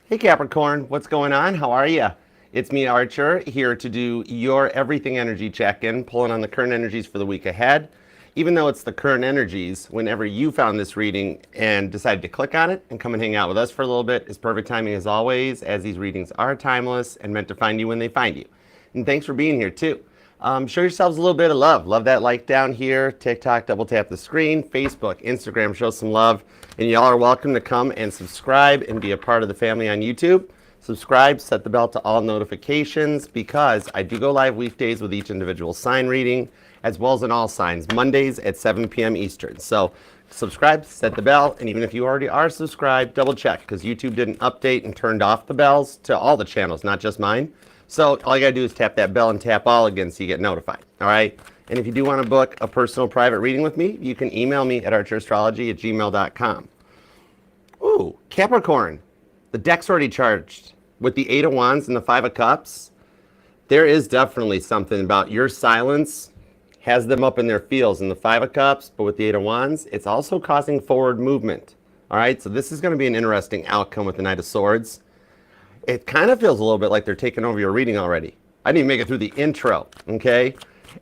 Hey Capricorn, what's going on? How are you? It's me, Archer, here to do your everything energy check-in, pulling on the current energies for the week ahead. Even though it's the current energies, whenever you found this reading and decided to click on it and come and hang out with us for a little bit, is perfect timing as always, as these readings are timeless and meant to find you when they find you. And thanks for being here too. Show yourselves a little bit of love. Love that like down here. TikTok, double tap the screen. Facebook, Instagram, show some love. And y'all are welcome to come and subscribe and be a part of the family on YouTube. Subscribe, set the bell to all notifications because I do go live weekdays with each individual sign reading as well as in all signs, Mondays at 7 p.m. Eastern. So subscribe, set the bell, and even if you already are subscribed, double check because YouTube didn't update and turned off the bells to all the channels, not just mine. So all you gotta do is tap that bell and tap all again so you get notified, all right? And if you do wanna book a personal private reading with me, you can email me at archerastrology@gmail.com. Ooh, Capricorn, the deck's already charged. With the 8 of Wands and the 5 of Cups, there is definitely something about your silence has them up in their feels in the 5 of Cups, but with the 8 of Wands, it's also causing forward movement, all right? So this is gonna be an interesting outcome with the Knight of Swords. It kind of feels a little bit like they're taking over your reading already. I didn't even make it through the intro, okay?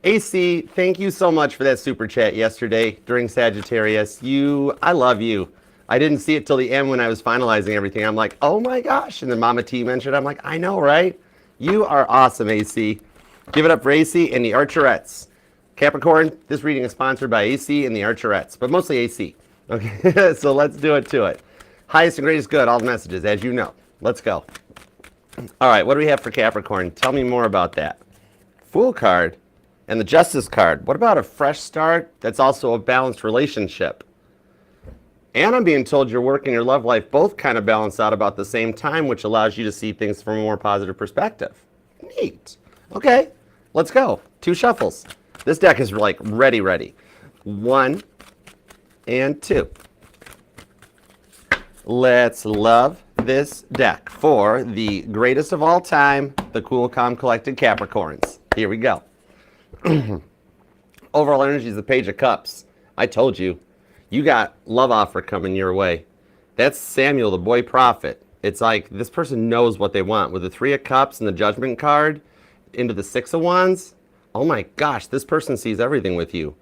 AC, thank you so much for that super chat yesterday during Sagittarius. I love you. I didn't see it till the end when I was finalizing everything. I'm like, oh my gosh. And then Mama T mentioned, I'm like, I know, right? You are awesome, AC. Give it up for AC and the Archerettes. Capricorn, this reading is sponsored by AC and the Archerettes, but mostly AC. Okay, so let's do it to it. Highest and greatest good, all the messages, as you know. Let's go. All right, what do we have for Capricorn? Tell me more about that. Fool card and the Justice card. What about a fresh start that's also a balanced relationship? And I'm being told your work and your love life both kind of balance out about the same time, which allows you to see things from a more positive perspective. Neat. Okay, let's go. 2 shuffles. This deck is like ready. 1 and 2. Let's love this deck for the greatest of all time, the cool, calm, collected Capricorns. Here we go. Overall energy is the Page of Cups. I told you, you got love offer coming your way. That's Samuel, the boy prophet. It's like this person knows what they want. With the 3 of Cups and the Judgment card into the 6 of Wands, oh my gosh, this person sees everything with you.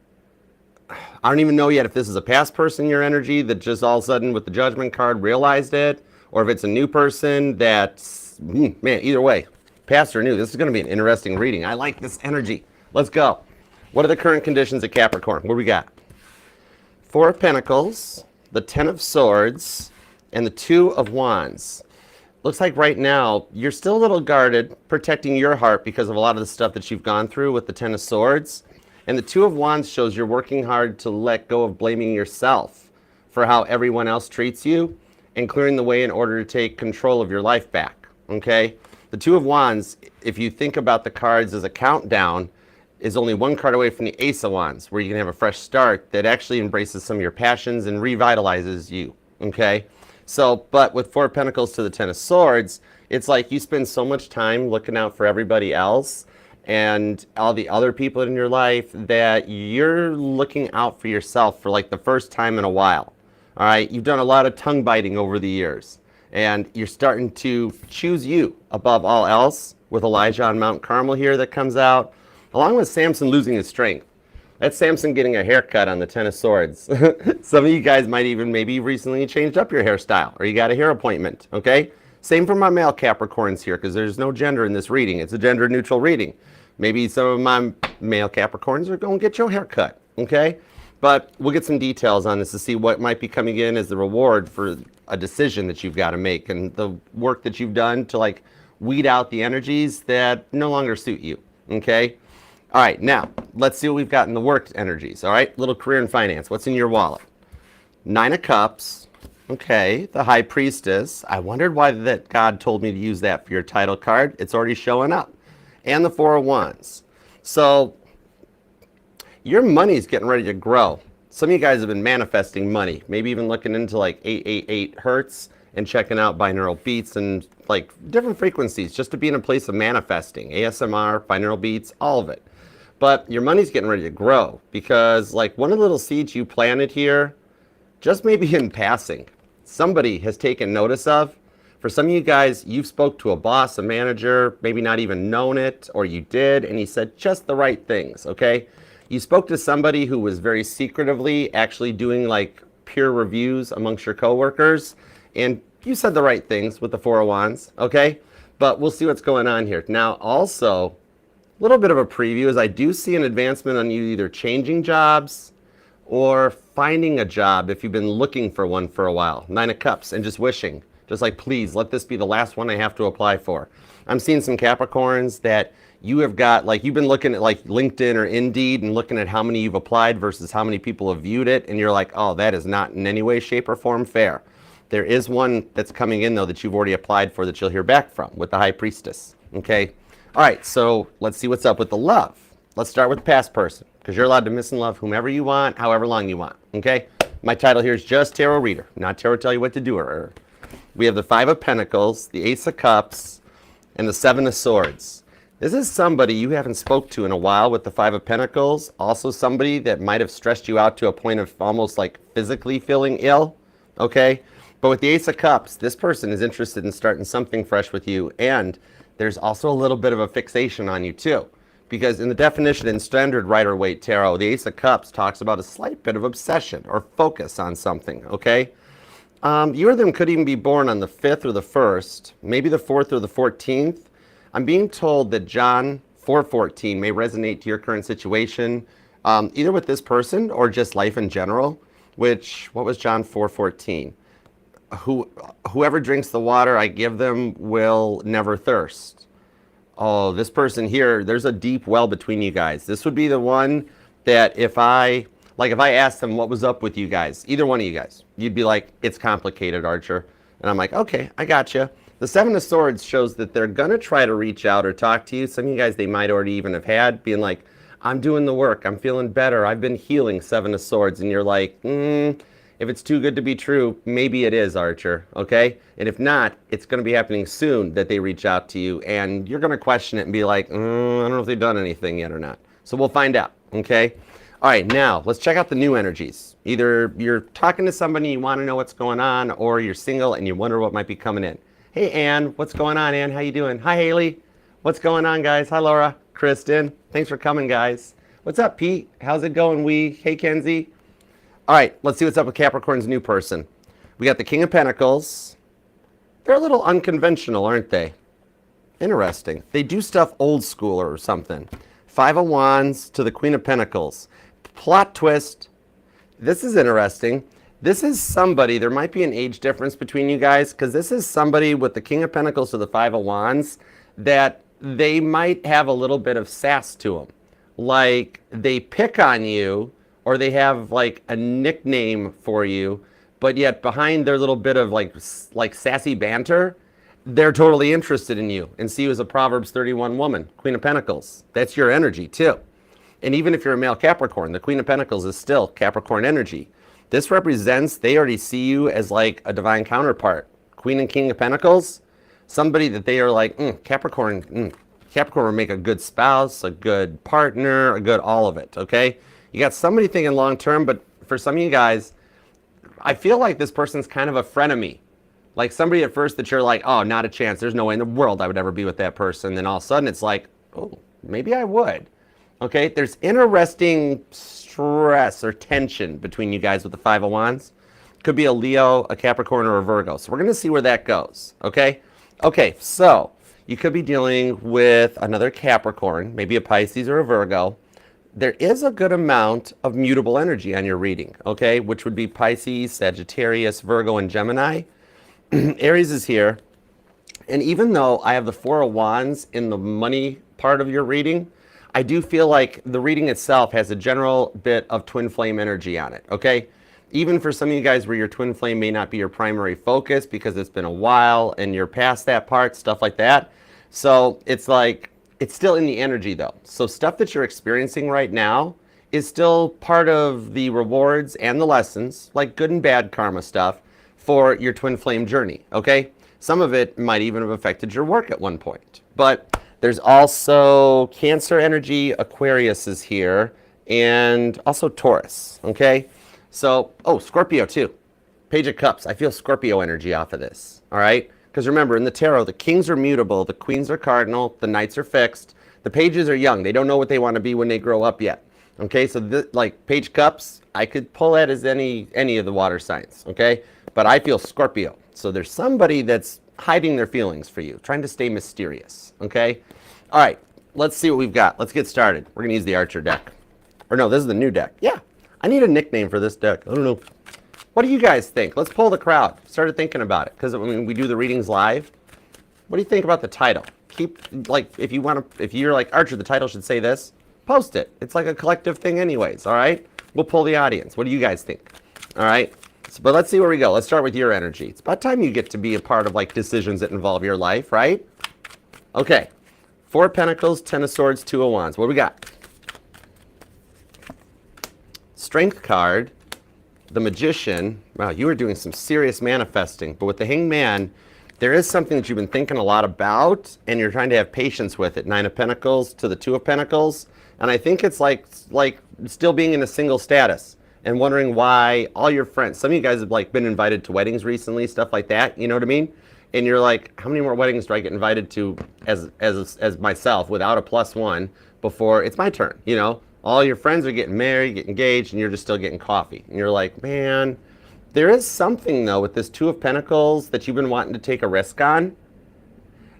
I don't even know yet if this is a past person, your energy, that just all of a sudden with the Judgment card realized it, or if it's a new person that's, man, either way, past or new, this is going to be an interesting reading. I like this energy. Let's go. What are the current conditions of Capricorn? What do we got? 4 of Pentacles, the 10 of Swords, and the 2 of Wands. Looks like right now you're still a little guarded, protecting your heart because of a lot of the stuff that you've gone through with the 10 of Swords. And the 2 of Wands shows you're working hard to let go of blaming yourself for how everyone else treats you and clearing the way in order to take control of your life back, okay? The 2 of Wands, if you think about the cards as a countdown, is only 1 card away from the Ace of Wands, where you can have a fresh start that actually embraces some of your passions and revitalizes you, okay? So, but with 4 of Pentacles to the 10 of Swords, it's like you spend so much time looking out for everybody else and all the other people in your life that you're looking out for yourself for like the first time in a while. All right, you've done a lot of tongue biting over the years, and you're starting to choose you above all else with Elijah on Mount Carmel here that comes out, along with Samson losing his strength. That's Samson getting a haircut on the 10 of Swords. Some of you guys might even maybe recently changed up your hairstyle, or you got a hair appointment, okay? Same for my male Capricorns here, because there's no gender in this reading. It's a gender neutral reading. Maybe some of my male Capricorns are going to get your haircut, okay? But we'll get some details on this to see what might be coming in as the reward for a decision that you've got to make and the work that you've done to like weed out the energies that no longer suit you, okay? All right, now let's see what we've got in the work energies, all right? Little career and finance. What's in your wallet? 9 of Cups, okay, the High Priestess. I wondered why that God told me to use that for your title card. It's already showing up. And the 4 of Wands. So your money's getting ready to grow. Some of you guys have been manifesting money, maybe even looking into like 888 hertz and checking out binaural beats and like different frequencies just to be in a place of manifesting. ASMR, binaural beats, all of it. But your money's getting ready to grow because like one of the little seeds you planted here, just maybe in passing, somebody has taken notice of, For some of you guys, you've spoke to a boss, a manager, maybe not even known it, or you did, and he said just the right things, okay? You spoke to somebody who was very secretively actually doing like peer reviews amongst your coworkers, and you said the right things with the Four of Wands, okay? But we'll see what's going on here. Now, also, a little bit of a preview is I do see an advancement on you either changing jobs or finding a job if you've been looking for one for a while. Nine of Cups, and just wishing. Just like, please, let this be the last one I have to apply for. I'm seeing some Capricorns that you have got, like, you've been looking at like LinkedIn or Indeed and looking at how many you've applied versus how many people have viewed it, and you're like, oh, that is not in any way, shape, or form fair. There is one that's coming in, though, that you've already applied for that you'll hear back from with the High Priestess, okay? All right, so let's see what's up with the love. Let's start with the past person, because you're allowed to miss and love whomever you want, however long you want, okay? My title here is just Tarot Reader, not Tarot Tell You What to Do or we have the Five of Pentacles, the Ace of Cups, and the Seven of Swords. This is somebody you haven't spoke to in a while with the Five of Pentacles. Also somebody that might have stressed you out to a point of almost like physically feeling ill, okay? But with the Ace of Cups, this person is interested in starting something fresh with you, and there's also a little bit of a fixation on you too. Because in the definition in Standard Rider-Waite Tarot, the Ace of Cups talks about a slight bit of obsession or focus on something, okay? You or them could even be born on the 5th or the 1st, maybe the 4th or the 14th. I'm being told that John 4:14 may resonate to your current situation, either with this person or just life in general, which, what was John 4:14? Whoever drinks the water I give them will never thirst. Oh, this person here, there's a deep well between you guys. This would be the one that if I asked them what was up with you guys, either one of you guys, you'd be like, it's complicated, Archer. And I'm like, okay, I gotcha. The Seven of Swords shows that they're going to try to reach out or talk to you. Some of you guys, they might already even have had, being like, I'm doing the work. I'm feeling better. I've been healing, Seven of Swords. And you're like, if it's too good to be true, maybe it is, Archer, okay? And if not, it's going to be happening soon that they reach out to you. And you're going to question it and be like, I don't know if they've done anything yet or not. So we'll find out, okay? All right, now let's check out the new energies. Either you're talking to somebody, you want to know what's going on, or you're single and you wonder what might be coming in. Hey, Ann, what's going on, Ann? How you doing? Hi, Haley. What's going on, guys? Hi, Laura. Kristen. Thanks for coming, guys. What's up, Pete? How's it going, Hey, Kenzie. All right, let's see what's up with Capricorn's new person. We got the King of Pentacles. They're a little unconventional, aren't they? Interesting. They do stuff old school or something. Five of Wands to the Queen of Pentacles. Plot twist. This is interesting. This is somebody, there might be an age difference between you guys, because this is somebody with the King of Pentacles to the Five of Wands that they might have a little bit of sass to them. Like they pick on you, or they have like a nickname for you, but yet behind their little bit of like sassy banter, they're totally interested in you and see you as a Proverbs 31 woman, Queen of Pentacles. That's your energy too. And even if you're a male Capricorn, the Queen of Pentacles is still Capricorn energy. This represents they already see you as like a divine counterpart. Queen and King of Pentacles, somebody that they are like, Capricorn will make a good spouse, a good partner, a good all of it, okay? You got somebody thinking long term, but for some of you guys, I feel like this person's kind of a frenemy. Like somebody at first that you're like, oh, not a chance. There's no way in the world I would ever be with that person. Then all of a sudden it's like, oh, maybe I would. Okay, there's interesting stress or tension between you guys with the Five of Wands. Could be a Leo, a Capricorn, or a Virgo. So we're going to see where that goes, okay? Okay, so you could be dealing with another Capricorn, maybe a Pisces or a Virgo. There is a good amount of mutable energy on your reading, okay? Which would be Pisces, Sagittarius, Virgo, and Gemini. Aries is here. And even though I have the Four of Wands in the money part of your reading, I do feel like the reading itself has a general bit of twin flame energy on it, okay? Even for some of you guys where your twin flame may not be your primary focus because it's been a while and you're past that part, stuff like that. So it's like, it's still in the energy though. So stuff that you're experiencing right now is still part of the rewards and the lessons, like good and bad karma stuff for your twin flame journey, okay? Some of it might even have affected your work at one point, but there's also Cancer energy, Aquarius is here, and also Taurus, okay? So, oh, Scorpio too. Page of Cups. I feel Scorpio energy off of this, all right? Because remember, in the tarot, the kings are mutable, the queens are cardinal, the knights are fixed, the pages are young. They don't know what they want to be when they grow up yet. Okay, so like Page Cups, I could pull that as any of the water signs, okay? But I feel Scorpio. So there's somebody that's hiding their feelings for you, trying to stay mysterious, okay? All right, let's see what we've got. Let's get started. We're going to use the Archer deck. Or no, this is the new deck. Yeah, I need a nickname for this deck. I don't know. What do you guys think? Let's poll the crowd. Started thinking about it because when we do the readings live, what do you think about the title? Keep, like, if you're like, Archer, the title should say this, post it. It's like a collective thing anyways, all right? We'll poll the audience. What do you guys think? All right? So, but let's see where we go. Let's start with your energy. It's about time you get to be a part of, like, decisions that involve your life, right? Okay. 4 of Pentacles, 10 of Swords, 2 of Wands. What do we got? Strength card. The Magician, wow, you are doing some serious manifesting. But with the Hanged Man, there is something that you've been thinking a lot about, and you're trying to have patience with it. 9 of Pentacles to the 2 of Pentacles. And I think it's like still being in a single status and wondering why all your friends, some of you guys have like been invited to weddings recently, stuff like that, you know what I mean? And you're like, how many more weddings do I get invited to as myself without a +1 before it's my turn, you know? All your friends are getting married, getting engaged, and you're just still getting coffee. And you're like, man, there is something, though, with this 2 of Pentacles that you've been wanting to take a risk on.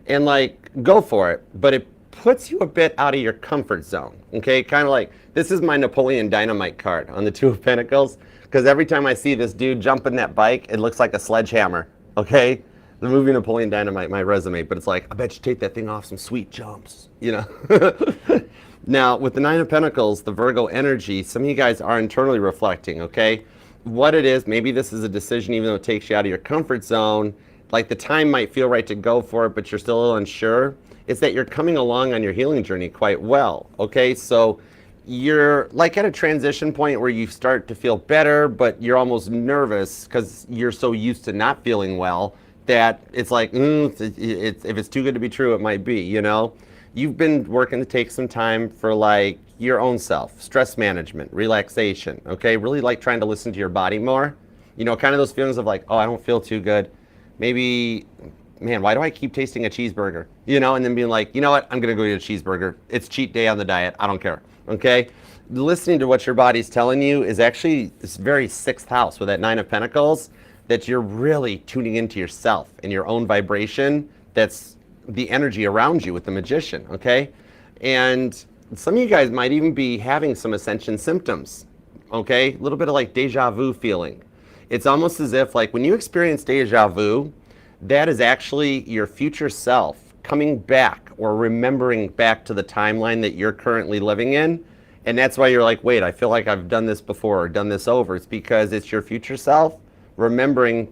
And, like, go for it. But it puts you a bit out of your comfort zone, okay? Kind of like, this is my Napoleon Dynamite card on the 2 of Pentacles. Because every time I see this dude jumping that bike, it looks like a sledgehammer, okay? The movie Napoleon Dynamite, my resume. But it's like, I bet you take that thing off some sweet jumps, you know? Now, with the 9 of Pentacles, the Virgo energy, some of you guys are internally reflecting, okay? What it is, maybe this is a decision even though it takes you out of your comfort zone, like the time might feel right to go for it, but you're still a little unsure. It's that you're coming along on your healing journey quite well, okay? So you're like at a transition point where you start to feel better, but you're almost nervous because you're so used to not feeling well that it's like, if it's too good to be true, it might be, you know? You've been working to take some time for like your own self, stress management, relaxation, okay? Really like trying to listen to your body more. You know, kind of those feelings of like, oh, I don't feel too good. Maybe, man, why do I keep tasting a cheeseburger? You know, and then being like, you know what? I'm going to go eat a cheeseburger. It's cheat day on the diet. I don't care, okay? Listening to what your body's telling you is actually this very 6th house with that 9 of Pentacles that you're really tuning into yourself and your own vibration that's the energy around you with the Magician, okay? And some of you guys might even be having some ascension symptoms, okay? A little bit of like deja vu feeling. It's almost as if like when you experience deja vu, that is actually your future self coming back or remembering back to the timeline that you're currently living in. And that's why you're like, wait, I feel like I've done this before or done this over. It's because it's your future self remembering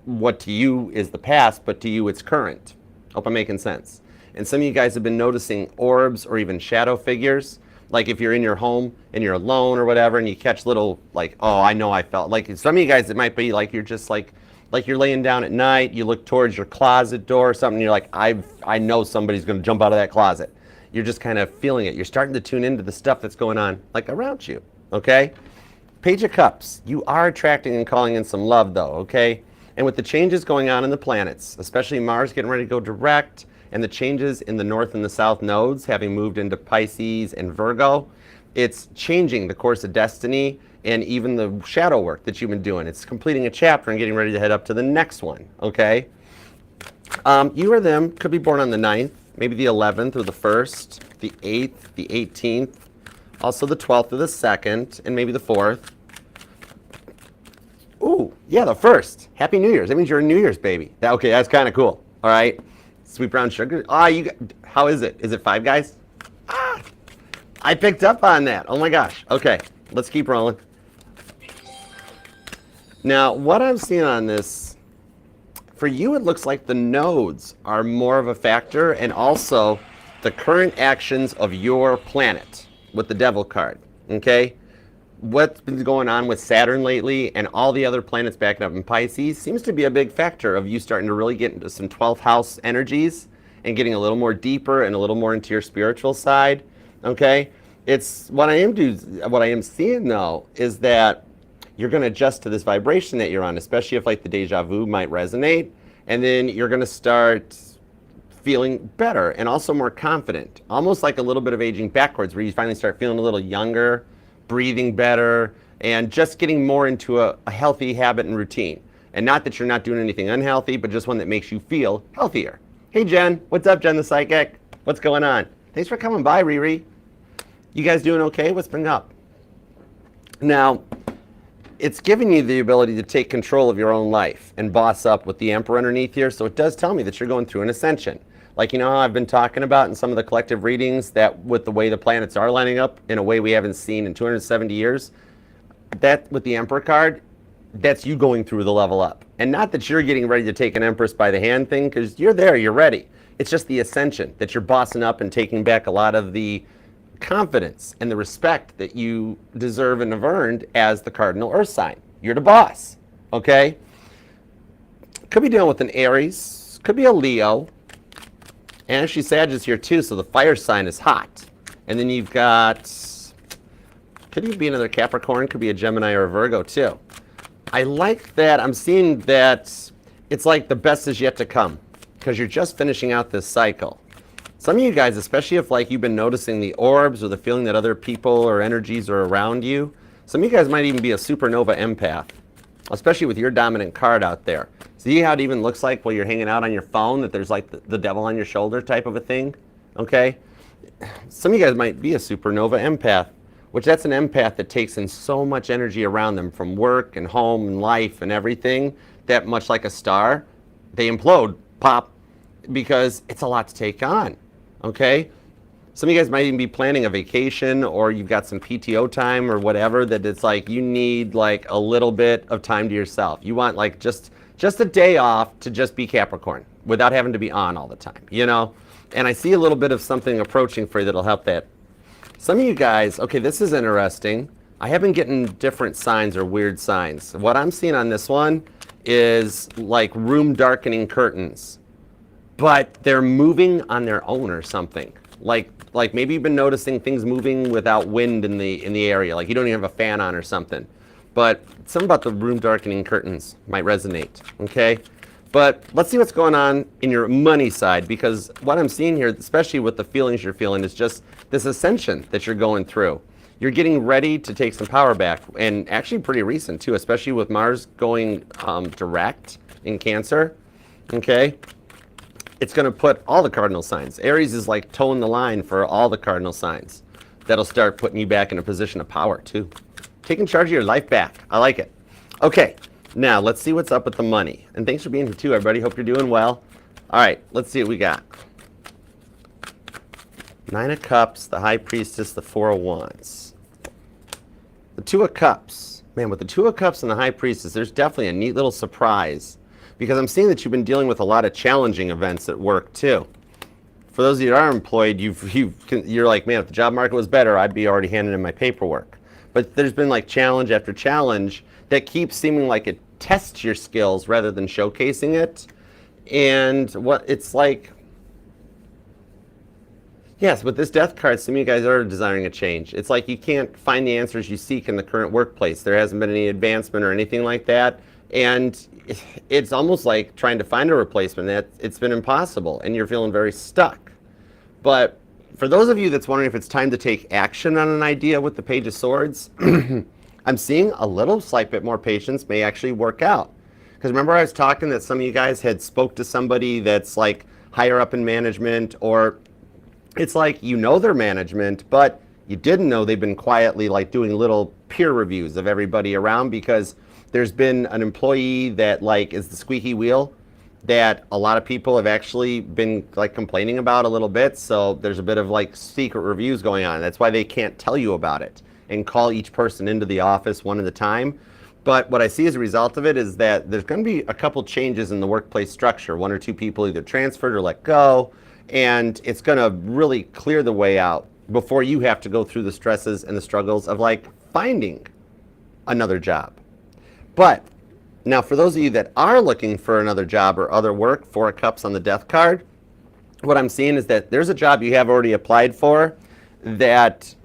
what to you is the past, but to you it's current. Hope I'm making sense. And some of you guys have been noticing orbs or even shadow figures. Like if you're in your home and you're alone or whatever and you catch little like, oh, I know I felt. Like some of you guys, it might be like you're just like you're laying down at night, you look towards your closet door or something, and you're like, I know somebody's going to jump out of that closet. You're just kind of feeling it. You're starting to tune into the stuff that's going on like around you, okay? Page of Cups. You are attracting and calling in some love though, okay? And with the changes going on in the planets, especially Mars getting ready to go direct, and the changes in the North and the South nodes having moved into Pisces and Virgo, it's changing the course of destiny and even the shadow work that you've been doing. It's completing a chapter and getting ready to head up to the next one, okay? You or them could be born on the 9th, maybe the 11th or the 1st, the 8th, the 18th, also the 12th or the 2nd, and maybe the 4th. Ooh, yeah, the 1st. Happy New Year's. That means you're a New Year's baby. Okay, that's kind of cool. All right. Sweet brown sugar. How is it? Is it 5 Guys? I picked up on that. Oh my gosh. Okay, let's keep rolling. Now, what I'm seeing on this, for you, it looks like the nodes are more of a factor, and also the current actions of your planet with the Devil card. Okay. What's been going on with Saturn lately and all the other planets backing up in Pisces seems to be a big factor of you starting to really get into some 12th house energies and getting a little more deeper and a little more into your spiritual side, okay? It's what I am seeing though is that you're going to adjust to this vibration that you're on, especially if like the deja vu might resonate, And then you're going to start feeling better and also more confident, almost like a little bit of aging backwards, where you finally start feeling a little younger, breathing better, and just getting more into a healthy habit and routine. And not that you're not doing anything unhealthy, but just one that makes you feel healthier. Hey Jen, what's up, Jen the Psychic? What's going on? Thanks for coming by, Riri. You guys doing okay? What's been up? Now, it's giving you the ability to take control of your own life and boss up with the Emperor underneath here, so it does tell me that you're going through an ascension. Like, you know how I've been talking about in some of the collective readings that with the way the planets are lining up in a way we haven't seen in 270 years, that with the Emperor card, that's you going through the level up. And not that you're getting ready to take an Empress by the hand thing, because you're there, you're ready. It's just the ascension, that you're bossing up and taking back a lot of the confidence and the respect that you deserve and have earned as the cardinal earth sign. You're the boss, okay? Could be dealing with an Aries, could be a Leo, and actually Sag is here too, so the fire sign is hot. And then you've got, could even be another Capricorn, could be a Gemini or a Virgo too. I like that. I'm seeing that it's like the best is yet to come, because you're just finishing out this cycle. Some of you guys, especially if like you've been noticing the orbs or the feeling that other people or energies are around you, some of you guys might even be a supernova empath, especially with your dominant card out there. See how it even looks like while you're hanging out on your phone that there's like the devil on your shoulder type of a thing, okay? Some of you guys might be a supernova empath, which that's an empath that takes in so much energy around them from work and home and life and everything that much like a star, they implode, pop, because it's a lot to take on, okay? Some of you guys might even be planning a vacation, or you've got some PTO time or whatever that it's like you need like a little bit of time to yourself. You want like just a day off to just be Capricorn without having to be on all the time, you know? And I see a little bit of something approaching for you that'll help that. Some of you guys, okay, this is interesting. I have been getting different signs or weird signs. What I'm seeing on this one is like room darkening curtains, but they're moving on their own or something. Like maybe you've been noticing things moving without wind in the area, like you don't even have a fan on or something. But something about the room darkening curtains might resonate, okay? But let's see what's going on in your money side, because what I'm seeing here, especially with the feelings you're feeling, is just this ascension that you're going through. You're getting ready to take some power back, and actually pretty recent too, especially with Mars going direct in Cancer, okay? It's going to put all the cardinal signs. Aries is like toeing the line for all the cardinal signs. That'll start putting you back in a position of power too. Taking charge of your life back. I like it. Okay, now let's see what's up with the money. And thanks for being here too, everybody. Hope you're doing well. All right, let's see what we got. Nine of Cups, the High Priestess, the Four of Wands. The Two of Cups. Man, with the Two of Cups and the High Priestess, there's definitely a neat little surprise, because I'm seeing that you've been dealing with a lot of challenging events at work too. For those of you that are employed, you're like, man, if the job market was better, I'd be already handing in my paperwork. But there's been like challenge after challenge that keeps seeming like it tests your skills rather than showcasing it. And what it's like, yes, with this Death card, some of you guys are desiring a change. It's like you can't find the answers you seek in the current workplace. There hasn't been any advancement or anything like that. And it's almost like trying to find a replacement. It's been impossible, and you're feeling very stuck. But for those of you that's wondering if it's time to take action on an idea with the Page of Swords, I'm seeing a little slight bit more patience may actually work out. Because remember I was talking that some of you guys had spoke to somebody that's like higher up in management, or it's like you know their management, but you didn't know they've been quietly like doing little peer reviews of everybody around, because there's been an employee that like is the squeaky wheel that a lot of people have actually been like complaining about a little bit. So there's a bit of like secret reviews going on. That's why they can't tell you about it and call each person into the office one at a time. But what I see as a result of it is that there's going to be a couple changes in the workplace structure. One or two people either transferred or let go, and it's going to really clear the way out before you have to go through the stresses and the struggles of like finding another job. But now for those of you that are looking for another job or other work, Four of Cups on the Death card, what I'm seeing is that there's a job you have already applied for that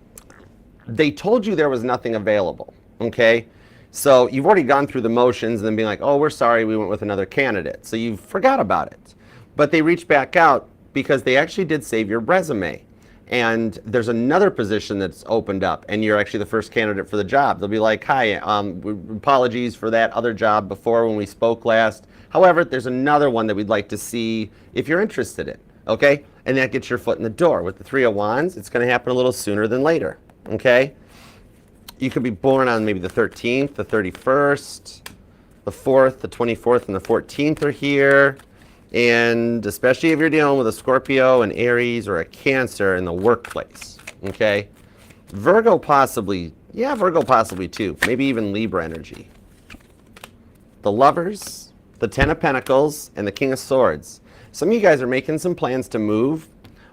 they told you there was nothing available, okay? So you've already gone through the motions and then being like, oh, we're sorry, we went with another candidate. So you forgot about it. But they reached back out because they actually did save your resume. And there's another position that's opened up, and you're actually the first candidate for the job. They'll be like, hi, apologies for that other job before when we spoke last. However, there's another one that we'd like to see if you're interested in, okay? And that gets your foot in the door. With the Three of Wands, it's going to happen a little sooner than later, okay? You could be born on maybe the 13th, the 31st, the 4th, the 24th, and the 14th are here. And especially if you're dealing with a Scorpio, an Aries, or a Cancer in the workplace, okay? Virgo possibly, yeah, Virgo possibly too. Maybe even Libra energy. The Lovers, the Ten of Pentacles, and the King of Swords. Some of you guys are making some plans to move,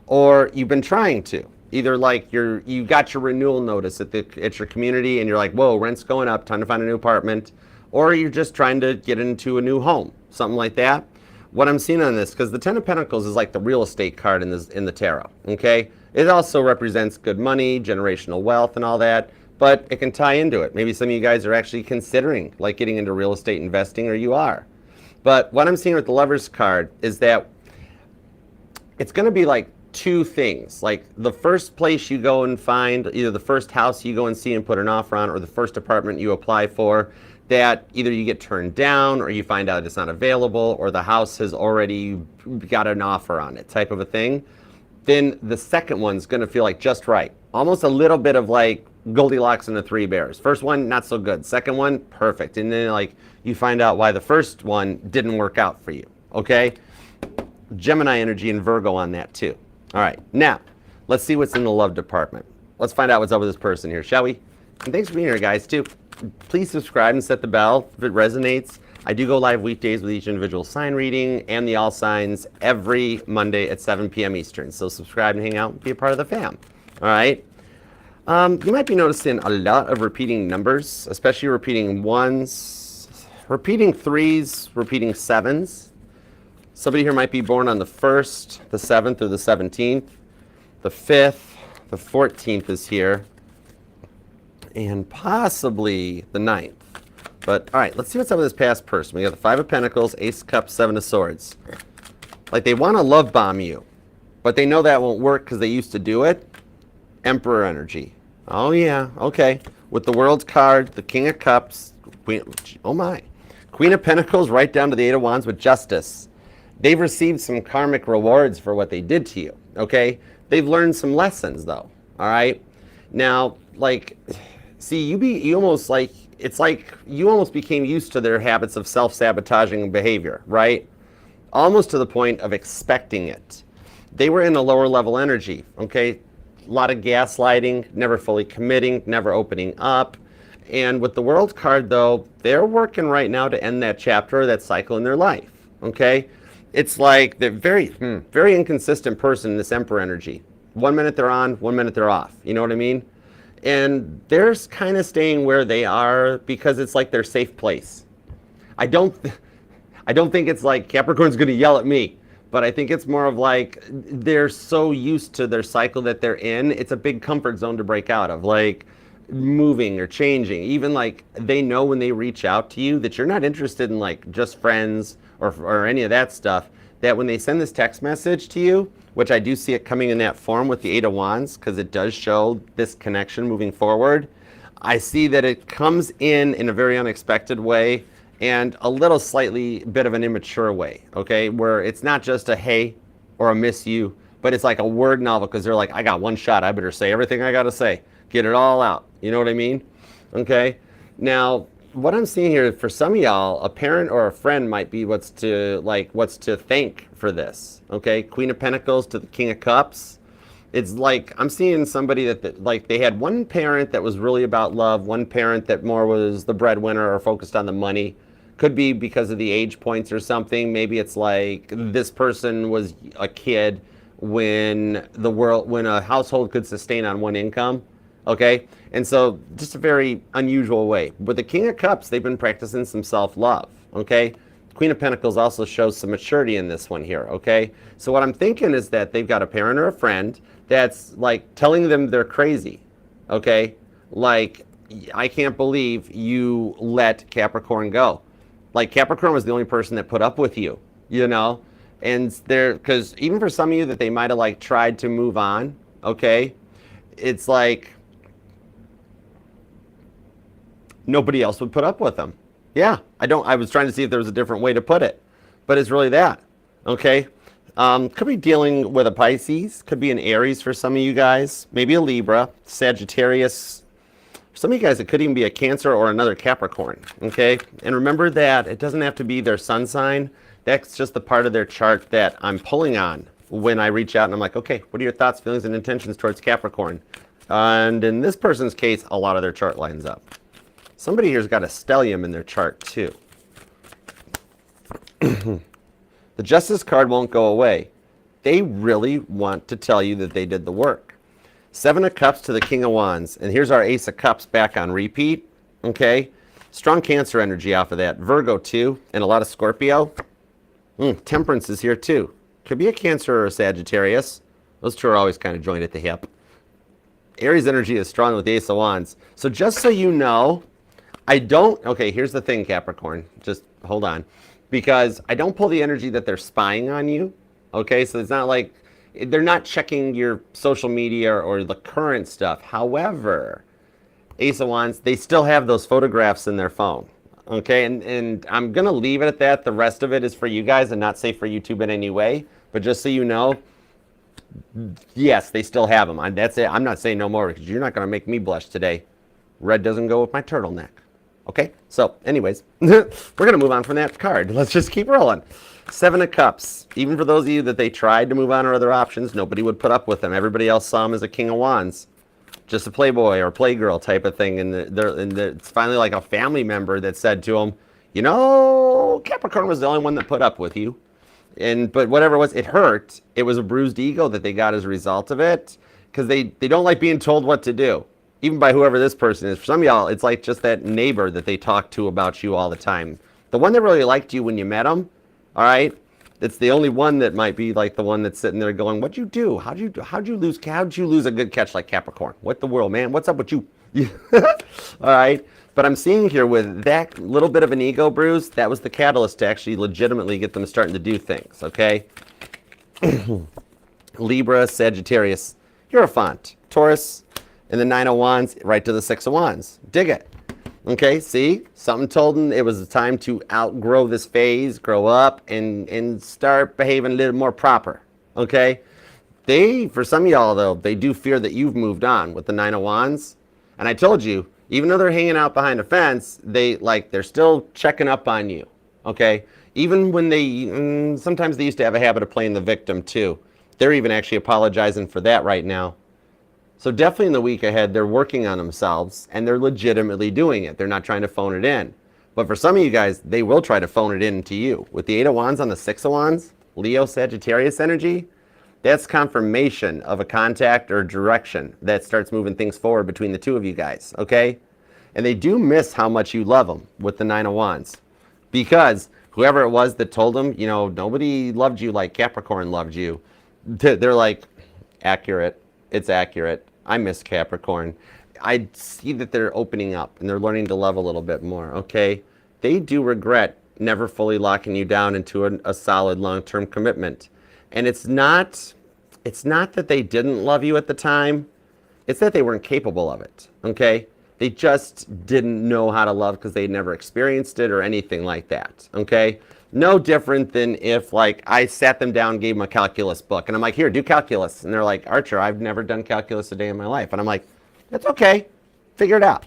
or you've been trying to. Either like you got your renewal notice at your community, and you're like, whoa, rent's going up, time to find a new apartment. Or you're just trying to get into a new home, something like that. What I'm seeing on this, because the Ten of Pentacles is like the real estate card in the tarot, okay? It also represents good money, generational wealth, and all that, but it can tie into it. Maybe some of you guys are actually considering like getting into real estate investing, or you are. But what I'm seeing with the Lovers card is that it's going to be like two things. Like the first place you go and find, either the first house you go and see and put an offer on, or the first apartment you apply for, that either you get turned down, or you find out it's not available, or the house has already got an offer on it, type of a thing. Then the second one's going to feel like just right. Almost a little bit of like Goldilocks and the Three Bears. First one, not so good. Second one, perfect. And then like you find out why the first one didn't work out for you, okay? Gemini energy and Virgo on that too. All right, now let's see what's in the love department. Let's find out what's up with this person here, shall we? And thanks for being here, guys, too. Please subscribe and set the bell if it resonates. I do go live weekdays with each individual sign reading and the all signs every Monday at 7 p.m. Eastern. So subscribe and hang out and be a part of the fam. All right. You might be noticing a lot of repeating numbers, especially repeating ones, repeating threes, repeating sevens. Somebody here might be born on the 1st, the 7th, or the 17th. The 5th, the 14th is here. And possibly the 9th. But, all right, let's see what's up with this past person. We got the Five of Pentacles, Ace of Cups, Seven of Swords. Like, they want to love bomb you, but they know that won't work because they used to do it. Emperor energy. Oh, yeah, okay. With the World's card, the King of Cups, Queen, oh my. Queen of Pentacles right down to the Eight of Wands with Justice. They've received some karmic rewards for what they did to you, okay? They've learned some lessons, though, all right? Now, like... See, you almost like, it's like you almost became used to their habits of self-sabotaging behavior, right? Almost to the point of expecting it. They were in a lower level energy, okay? A lot of gaslighting, never fully committing, never opening up. And with the World card, though, they're working right now to end that chapter or that cycle in their life, okay? It's like they're very inconsistent person in this Emperor energy. 1 minute they're on, 1 minute they're off. You know what I mean? And they're kind of staying where they are because it's like their safe place. I don't think it's like Capricorn's going to yell at me, but I think it's more of like they're so used to their cycle that they're in. It's a big comfort zone to break out of, like moving or changing. Even like they know when they reach out to you that you're not interested in like just friends or any of that stuff, that when they send this text message to you, which I do see it coming in that form with the Eight of Wands, because it does show this connection moving forward. I see that it comes in a very unexpected way and a little slightly bit of an immature way, okay? Where it's not just a hey or a miss you, but it's like a word novel because they're like, I got one shot, I better say everything I got to say. Get it all out. You know what I mean? Okay? Now, what I'm seeing here, for some of y'all, a parent or a friend might be what's to thank for this. Okay, Queen of Pentacles to the King of Cups. It's like I'm seeing somebody that like they had one parent that was really about love, one parent that more was the breadwinner or focused on the money. Could be because of the age points or something. Maybe it's like this person was a kid when a household could sustain on one income. Okay, and so just a very unusual way. With the King of Cups, they've been practicing some self-love, okay? Queen of Pentacles also shows some maturity in this one here, okay? So what I'm thinking is that they've got a parent or a friend that's like telling them they're crazy, okay? Like I can't believe you let Capricorn go. Like, Capricorn was the only person that put up with you, you know? And there, because even for some of you that they might have like tried to move on, okay? It's like nobody else would put up with them. Yeah, I was trying to see if there was a different way to put it, but it's really that, okay? Could be dealing with a Pisces, could be an Aries for some of you guys, maybe a Libra, Sagittarius. For some of you guys, it could even be a Cancer or another Capricorn, okay? And remember that it doesn't have to be their sun sign. That's just the part of their chart that I'm pulling on when I reach out and I'm like, okay, what are your thoughts, feelings, and intentions towards Capricorn? And in this person's case, a lot of their chart lines up. Somebody here's got a stellium in their chart too. The Justice card won't go away. They really want to tell you that they did the work. Seven of Cups to the King of Wands. And here's our Ace of Cups back on repeat. Okay. Strong Cancer energy off of that. Virgo too. And a lot of Scorpio. Temperance is here too. Could be a Cancer or a Sagittarius. Those two are always kind of joined at the hip. Aries energy is strong with the Ace of Wands. So just so you know, okay, here's the thing, Capricorn. Just hold on. Because I don't pull the energy that they're spying on you. Okay, so it's not like they're not checking your social media or the current stuff. However, Ace of Wands, they still have those photographs in their phone. Okay, and I'm going to leave it at that. The rest of it is for you guys and not safe for YouTube in any way. But just so you know, yes, they still have them. That's it. I'm not saying no more because you're not going to make me blush today. Red doesn't go with my turtleneck. Okay, so anyways, we're going to move on from that card. Let's just keep rolling. Seven of Cups. Even for those of you that they tried to move on or other options, nobody would put up with them. Everybody else saw him as a King of Wands. Just a playboy or playgirl type of thing. And it's finally like a family member that said to him, you know, Capricorn was the only one that put up with you. But whatever it was, it hurt. It was a bruised ego that they got as a result of it. Because they don't like being told what to do. Even by whoever this person is. For some of y'all, it's like just that neighbor that they talk to about you all the time. The one that really liked you when you met them, all right? It's the only one that might be like the one that's sitting there going, what'd you do? How'd you lose a good catch like Capricorn? What the world, man? What's up with you? All right? But I'm seeing here with that little bit of an ego bruise, that was the catalyst to actually legitimately get them starting to do things, okay? Libra, Sagittarius, you're a font. Taurus, and the Nine of Wands, right to the Six of Wands. Dig it. Okay, see? Something told them it was time to outgrow this phase, grow up, and start behaving a little more proper. Okay? For some of y'all, though, they do fear that you've moved on with the Nine of Wands. And I told you, even though they're hanging out behind a fence, they're still checking up on you. Okay? Even when sometimes they used to have a habit of playing the victim, too. They're even actually apologizing for that right now. So definitely in the week ahead, they're working on themselves, and they're legitimately doing it. They're not trying to phone it in. But for some of you guys, they will try to phone it in to you. With the Eight of Wands on the Six of Wands, Leo, Sagittarius energy, that's confirmation of a contact or direction that starts moving things forward between the two of you guys, okay? And they do miss how much you love them with the Nine of Wands. Because whoever it was that told them, you know, nobody loved you like Capricorn loved you, they're like, accurate. It's accurate. I miss Capricorn. I see that they're opening up and they're learning to love a little bit more, okay? They do regret never fully locking you down into a solid long-term commitment. And it's not that they didn't love you at the time. It's that they weren't capable of it, okay? They just didn't know how to love because they never experienced it or anything like that, okay? No different than if, like, I sat them down, gave them a calculus book, and I'm like, here, do calculus. And they're like, Archer, I've never done calculus a day in my life. And I'm like, that's okay. Figure it out.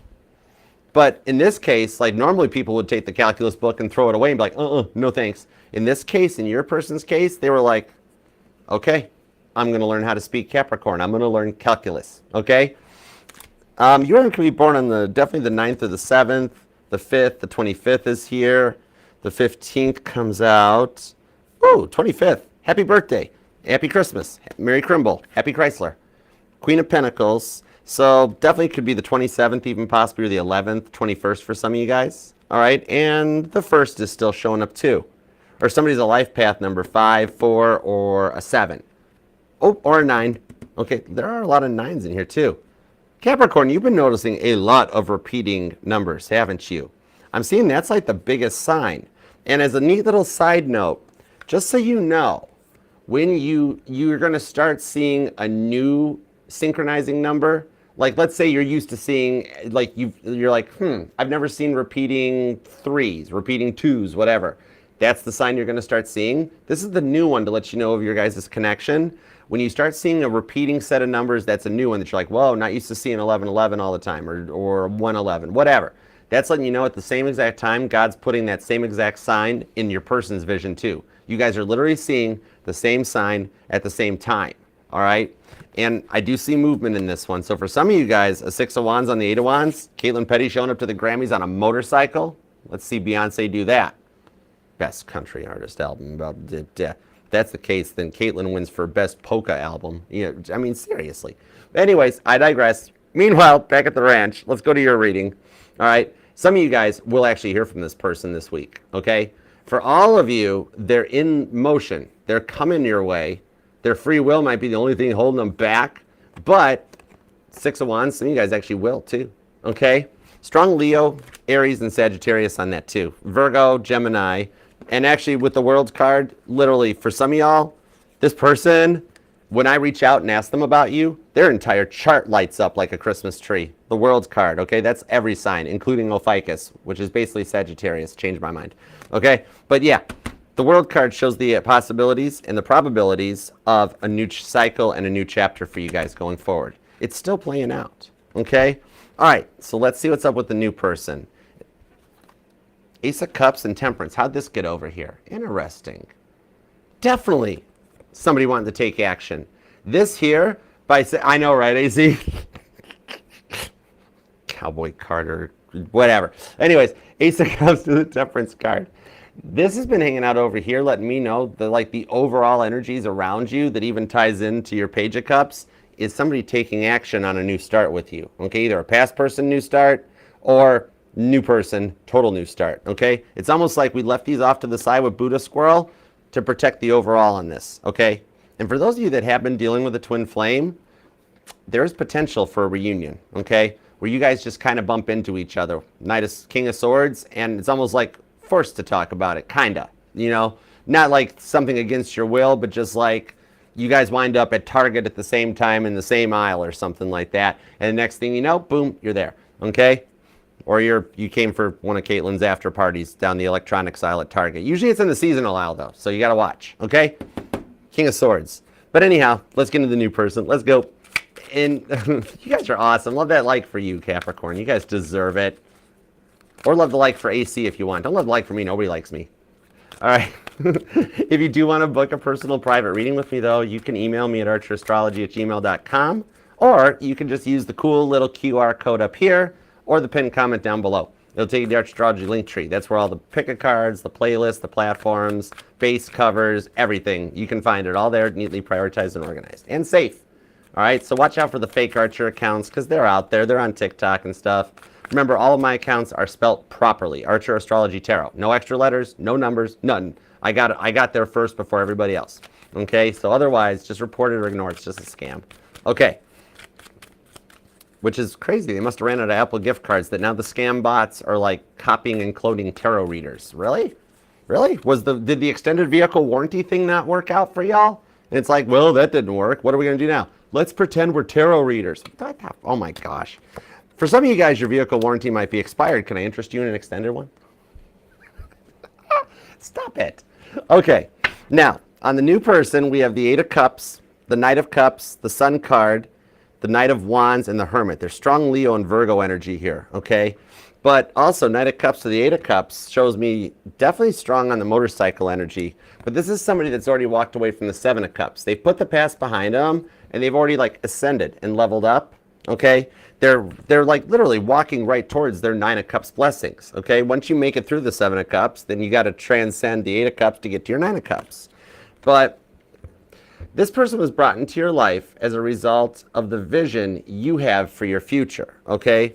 But in this case, like, normally people would take the calculus book and throw it away and be like, no thanks. In this case, in your person's case, they were like, okay, I'm going to learn how to speak Capricorn. I'm going to learn calculus, okay? You could be born on definitely the 9th or the 7th, the 5th, the 25th is here. The 15th comes out. Oh, 25th. Happy birthday. Happy Christmas. Merry Crimble. Happy Chrysler. Queen of Pentacles. So definitely could be the 27th, even possibly the 11th, 21st for some of you guys. All right. And the 1st is still showing up too. Or somebody's a life path number 5, 4, or a 7. Oh, or a 9. Okay. There are a lot of 9s in here too. Capricorn, you've been noticing a lot of repeating numbers, haven't you? I'm seeing that's like the biggest sign. And as a neat little side note, just so you know, when you're going to start seeing a new synchronizing number, like let's say you're used to seeing, like you're like, I've never seen repeating threes, repeating twos, whatever. That's the sign you're going to start seeing. This is the new one to let you know of your guys' connection. When you start seeing a repeating set of numbers, that's a new one that you're like, whoa, not used to seeing 1111 all the time, or 111, whatever. That's letting you know at the same exact time, God's putting that same exact sign in your person's vision too. You guys are literally seeing the same sign at the same time, all right? And I do see movement in this one. So for some of you guys, a 6 of Wands on the 8 of Wands, Caitlin Petty showing up to the Grammys on a motorcycle. Let's see Beyonce do that. Best country artist album. If that's the case, then Caitlin wins for best polka album. You know, I mean, seriously. Anyways, I digress. Meanwhile, back at the ranch, let's go to your reading. All right. Some of you guys will actually hear from this person this week. Okay. For all of you, they're in motion. They're coming your way. Their free will might be the only thing holding them back. But 6 of Wands, some of you guys actually will too. Okay. Strong Leo, Aries, and Sagittarius on that too. Virgo, Gemini. And actually with the World card, literally for some of y'all, this person, when I reach out and ask them about you, their entire chart lights up like a Christmas tree. The World card, okay? That's every sign, including Ophiuchus, which is basically Sagittarius. Changed my mind, okay? But yeah, the World card shows the possibilities and the probabilities of a new cycle and a new chapter for you guys going forward. It's still playing out, okay? All right, so let's see what's up with the new person. Ace of Cups and Temperance. How'd this get over here? Interesting. Definitely somebody wanting to take action. This here, I know, right, AZ? Cowboy Carter, whatever. Anyways, Ace of Cups to the Temperance card. This has been hanging out over here, letting me know that like the overall energies around you that even ties into your Page of Cups is somebody taking action on a new start with you. Okay, either a past person new start or new person, total new start, okay? It's almost like we left these off to the side with Buddha Squirrel to protect the overall on this, okay? And for those of you that have been dealing with a twin flame, there's potential for a reunion, okay? Where you guys just kind of bump into each other. King of Swords, and it's almost like forced to talk about it, kinda, you know? Not like something against your will, but just like you guys wind up at Target at the same time in the same aisle or something like that. And the next thing you know, boom, you're there, okay? Or you came for one of Caitlin's after parties down the electronics aisle at Target. Usually it's in the seasonal aisle though, so you gotta watch, okay? King of Swords. But anyhow, let's get into the new person. Let's go. And you guys are awesome. Love that like for you, Capricorn. You guys deserve it. Or love the like for AC if you want. Don't love the like for me. Nobody likes me. All right. If you do want to book a personal private reading with me though, you can email me at archerastrology@gmail.com, or you can just use the cool little QR code up here or the pinned comment down below. It'll take you to the Astrology link tree. That's where all the pick-a-cards, the playlists, the platforms, base covers, everything. You can find it all there, neatly prioritized and organized. And safe. All right, so watch out for the fake Archer accounts because they're out there. They're on TikTok and stuff. Remember, all of my accounts are spelt properly. Archer Astrology Tarot. No extra letters, no numbers, none. I got there first before everybody else. Okay, so otherwise, just report it or ignore it. It's just a scam. Okay. Which is crazy. They must have ran out of Apple gift cards that now the scam bots are like copying and cloning tarot readers. Really? Really? Did the extended vehicle warranty thing not work out for y'all? And it's like, well, that didn't work. What are we going to do now? Let's pretend we're tarot readers. Oh my gosh. For some of you guys, your vehicle warranty might be expired. Can I interest you in an extended one? Stop it. Okay. Now, on the new person, we have the 8 of Cups, the Knight of Cups, the Sun card, the Knight of Wands, and the Hermit. There's strong Leo and Virgo energy here, okay? But also, Knight of Cups to the 8 of Cups shows me definitely strong on the motorcycle energy. But this is somebody that's already walked away from the 7 of Cups. They've put the past behind them, and they've already, like, ascended and leveled up, okay? They're like, literally walking right towards their 9 of Cups blessings, okay? Once you make it through the 7 of Cups, then you got to transcend the 8 of Cups to get to your 9 of Cups. But this person was brought into your life as a result of the vision you have for your future, okay?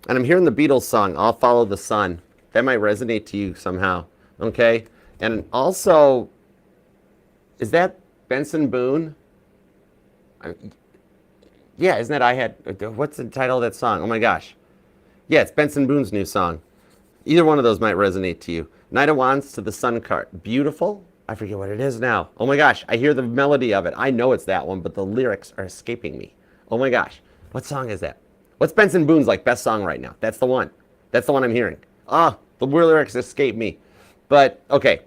And I'm hearing the Beatles song, I'll Follow the Sun. That might resonate to you somehow, okay? And also, is that Benson Boone? Yeah, isn't that I Had, what's the title of that song? Oh my gosh. Yeah, it's Benson Boone's new song. Either one of those might resonate to you. Knight of Wands to the Sun card. Beautiful? I forget what it is now. Oh my gosh, I hear the melody of it. I know it's that one, but the lyrics are escaping me. Oh my gosh, what song is that? What's Benson Boone's like best song right now? That's the one. That's the one I'm hearing. Ah, the lyrics escape me. But, okay,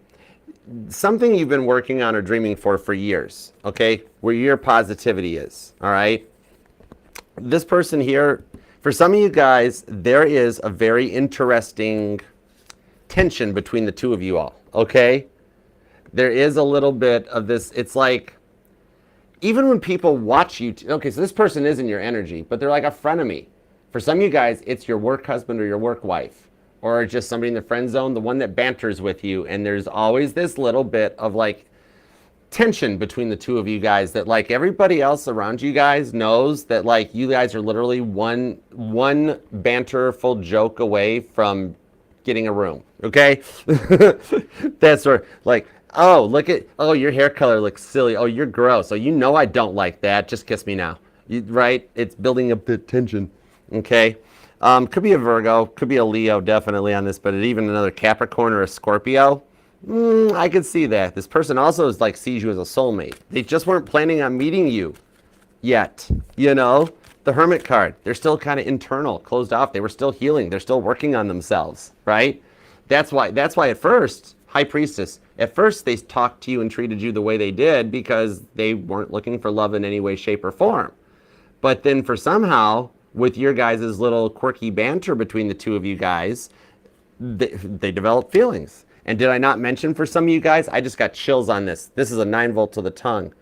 something you've been working on or dreaming for years, okay, where your positivity is, all right? This person here, for some of you guys, there is a very interesting tension between the two of you all, okay? There is a little bit of this, it's like, even when people watch you, okay, so this person is in your energy, but they're like a frenemy. For some of you guys, it's your work husband or your work wife, or just somebody in the friend zone, the one that banters with you, and there's always this little bit of like tension between the two of you guys that like everybody else around you guys knows that like you guys are literally one banterful joke away from getting a room, okay? That's sort of like, oh, look at, oh, your hair color looks silly. Oh, you're gross. Oh, you know I don't like that. Just kiss me now. Right? It's building up the tension, okay? Could be a Virgo, could be a Leo definitely on this, but even another Capricorn or a Scorpio. I could see that. This person also is like sees you as a soulmate. They just weren't planning on meeting you yet, you know? The Hermit card, they're still kind of internal, closed off. They were still healing. They're still working on themselves, right? That's why at first, High Priestess, at first they talked to you and treated you the way they did because they weren't looking for love in any way, shape, or form. But then for somehow, with your guys' little quirky banter between the two of you guys, they developed feelings. And did I not mention for some of you guys, I just got chills on this. This is a 9-volt to the tongue.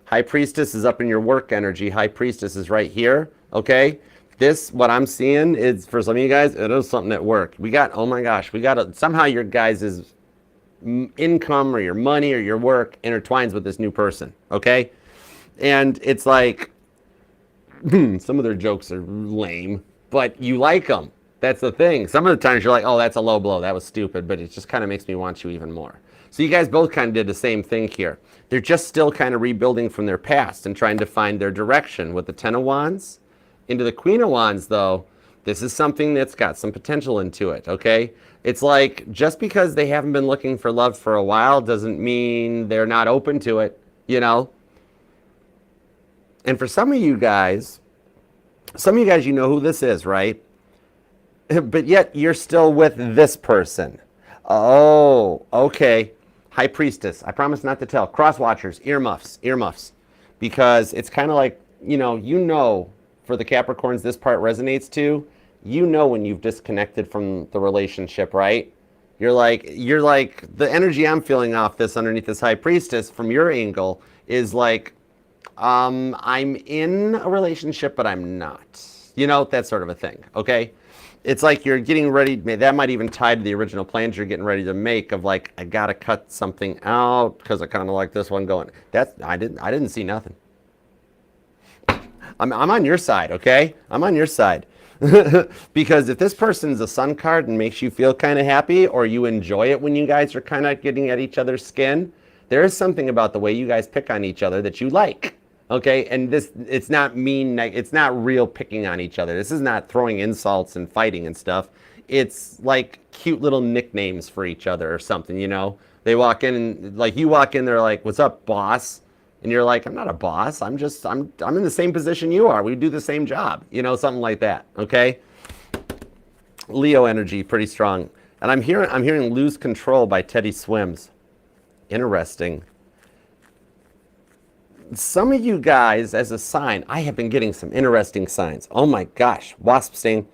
High Priestess is up in your work energy. High Priestess is right here, okay? This, what I'm seeing is, for some of you guys, it is something at work. We got, oh my gosh, we got, somehow your guys' income or your money or your work intertwines with this new person, okay? And it's like, some of their jokes are lame, but you like them. That's the thing. Some of the times you're like, oh, that's a low blow. That was stupid, but it just kind of makes me want you even more. So you guys both kind of did the same thing here. They're just still kind of rebuilding from their past and trying to find their direction with the Ten of Wands. Into the Queen of Wands, though, this is something that's got some potential into it, okay? It's like, just because they haven't been looking for love for a while doesn't mean they're not open to it, you know? And for some of you guys, you know who this is, right? But yet you're still with this person. Oh, okay. High Priestess. I promise not to tell. Cross watchers, earmuffs. Because it's kind of like, you know, for the Capricorns this part resonates to, you know when you've disconnected from the relationship, right? You're like, the energy I'm feeling off this underneath this High Priestess from your angle is like, I'm in a relationship, but I'm not. You know, that sort of a thing, okay? It's like you're getting ready, that might even tie to the original plans you're getting ready to make of like, I gotta cut something out because I kind of like this one going. I didn't see nothing. I'm on your side, okay? I'm on your side. Because if this person's a Sun card and makes you feel kind of happy, or you enjoy it when you guys are kind of getting at each other's skin, there is something about the way you guys pick on each other that you like. Okay, and this, it's not mean, it's not real picking on each other. This is not throwing insults and fighting and stuff. It's like cute little nicknames for each other or something, you know? They walk in and, like, you walk in, they're like, what's up, boss? And you're like, I'm not a boss. I'm in the same position you are. We do the same job, you know, something like that, okay? Leo energy, pretty strong. And I'm hearing Lose Control by Teddy Swims. Interesting. Some of you guys, as a sign, I have been getting some interesting signs. Oh my gosh, wasp sting,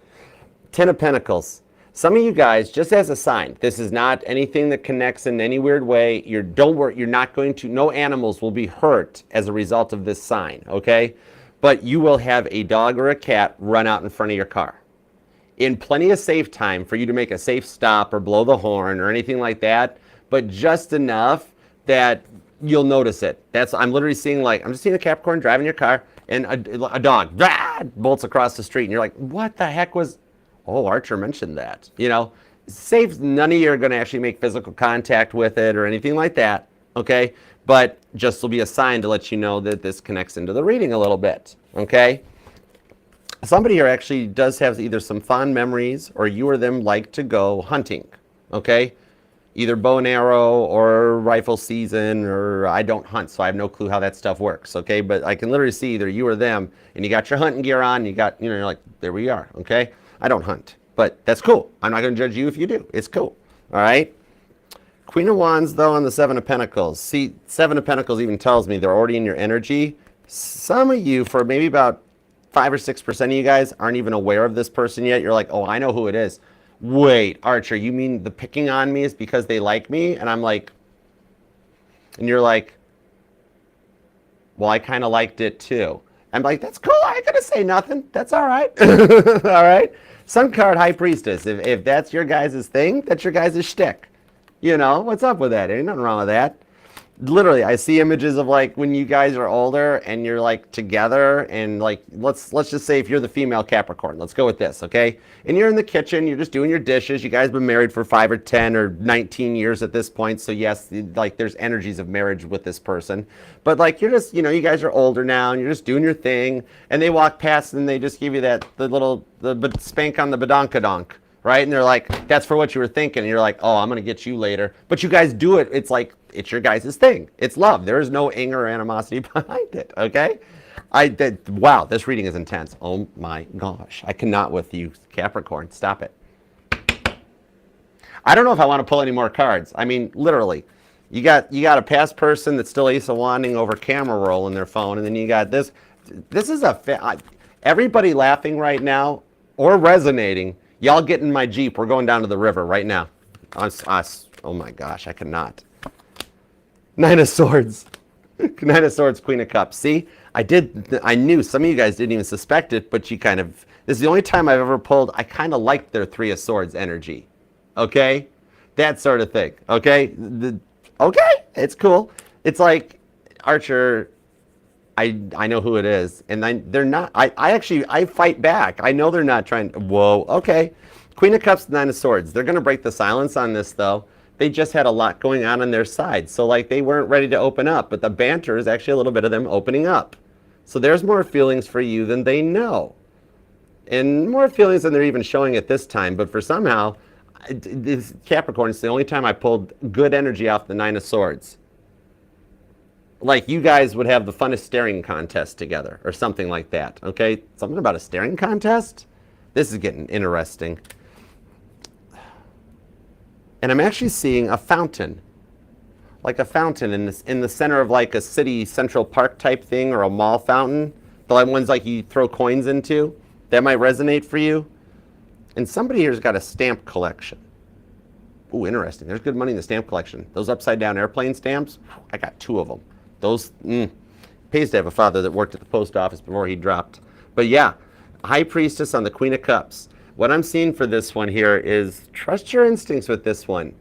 10 of Pentacles. Some of you guys, just as a sign, this is not anything that connects in any weird way. Don't worry, you're not going to, no animals will be hurt as a result of this sign, okay? But you will have a dog or a cat run out in front of your car. In plenty of safe time for you to make a safe stop or blow the horn or anything like that, but just enough that you'll notice it. I'm literally seeing, like, I'm just seeing a Capricorn driving your car and a dog bolts across the street and you're like, what the heck was, oh, Archer mentioned that. You know, safe, none of you are going to actually make physical contact with it or anything like that, okay? But just will be a sign to let you know that this connects into the reading a little bit, okay? somebody here actually does have either some fond memories or you or them like to go hunting, okay? Either bow and arrow or rifle season, or I don't hunt, so I have no clue how that stuff works, okay? But I can literally see either you or them, and you got your hunting gear on, you got, you know, you're like, there we are, okay? I don't hunt, but that's cool. I'm not going to judge you if you do. It's cool, all right? Queen of Wands, though, on the Seven of Pentacles. See, Seven of Pentacles even tells me they're already in your energy. Some of you, for maybe about 5 or 6% of you guys, aren't even aware of this person yet. You're like, oh, I know who it is. Wait, Archer, you mean the picking on me is because they like me? And I'm like, and you're like, well, I kind of liked it too. I'm like, that's cool. I ain't gonna say nothing. That's all right. All right. Sun card, High Priestess. If that's your guys' thing, that's your guys' shtick. You know, what's up with that? Ain't nothing wrong with that. Literally, I see images of like when you guys are older and you're like together and like, let's just say if you're the female Capricorn, let's go with this, okay? And you're in the kitchen, you're just doing your dishes. You guys have been married for 5 or 10 or 19 years at this point. So yes, like there's energies of marriage with this person. But like you're just, you know, you guys are older now and you're just doing your thing. And they walk past and they just give you the spank on the badonkadonk. Right? And they're like, that's for what you were thinking. And you're like, oh, I'm going to get you later. But you guys do it. It's like, it's your guys' thing. It's love. There is no anger or animosity behind it. Okay? Wow, this reading is intense. Oh my gosh. I cannot with you, Capricorn. Stop it. I don't know if I want to pull any more cards. I mean, literally. You got a past person that's still Ace of Wanding over camera roll in their phone. And then you got this. This is everybody laughing right now or resonating. Y'all get in my Jeep. We're going down to the river right now. Oh my gosh, I cannot. Nine of Swords. Nine of Swords, Queen of Cups. See, I knew some of you guys didn't even suspect it, but you kind of, this is the only time I've ever pulled, I kind of liked their Three of Swords energy. Okay? That sort of thing. Okay? Okay, it's cool. It's like, Archer, I know who it is, and they're not. I fight back. I know they're not trying. Whoa, okay. Queen of Cups, Nine of Swords. They're gonna break the silence on this though. They just had a lot going on their side, so like they weren't ready to open up. But the banter is actually a little bit of them opening up. So there's more feelings for you than they know, and more feelings than they're even showing at this time. But for somehow, this Capricorn, it's the only time I pulled good energy off the Nine of Swords. Like you guys would have the funnest staring contest together or something like that, okay? Something about a staring contest? This is getting interesting. And I'm actually seeing a fountain. Like a fountain in the center of like a city central park type thing or a mall fountain. The ones like you throw coins into. That might resonate for you. And somebody here's got a stamp collection. Ooh, interesting. There's good money in the stamp collection. Those upside down airplane stamps, I got 2 of them. Those, pays to have a father that worked at the post office before he dropped. But yeah, High Priestess on the Queen of Cups. What I'm seeing for this one here is trust your instincts with this one.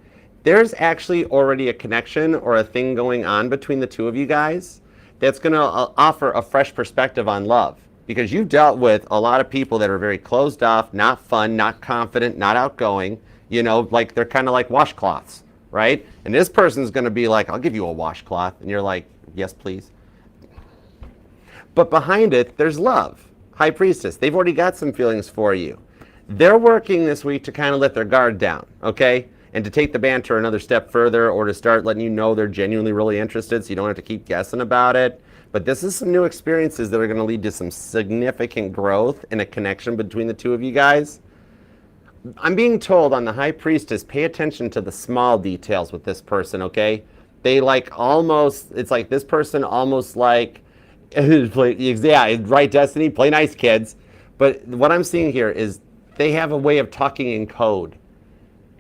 There's actually already a connection or a thing going on between the two of you guys that's going to offer a fresh perspective on love. Because you've dealt with a lot of people that are very closed off, not fun, not confident, not outgoing. You know, like they're kind of like washcloths, right? And this person's going to be like, I'll give you a washcloth. And you're like, yes, please. But behind it, there's love. High Priestess, they've already got some feelings for you. They're working this week to kind of let their guard down, okay? And to take the banter another step further or to start letting you know they're genuinely really interested so you don't have to keep guessing about it. But this is some new experiences that are going to lead to some significant growth and a connection between the two of you guys. I'm being told on the High Priestess, pay attention to the small details with this person, okay? They like almost, it's like this person almost like, yeah, right, Destiny, play nice, kids. But what I'm seeing here is they have a way of talking in code.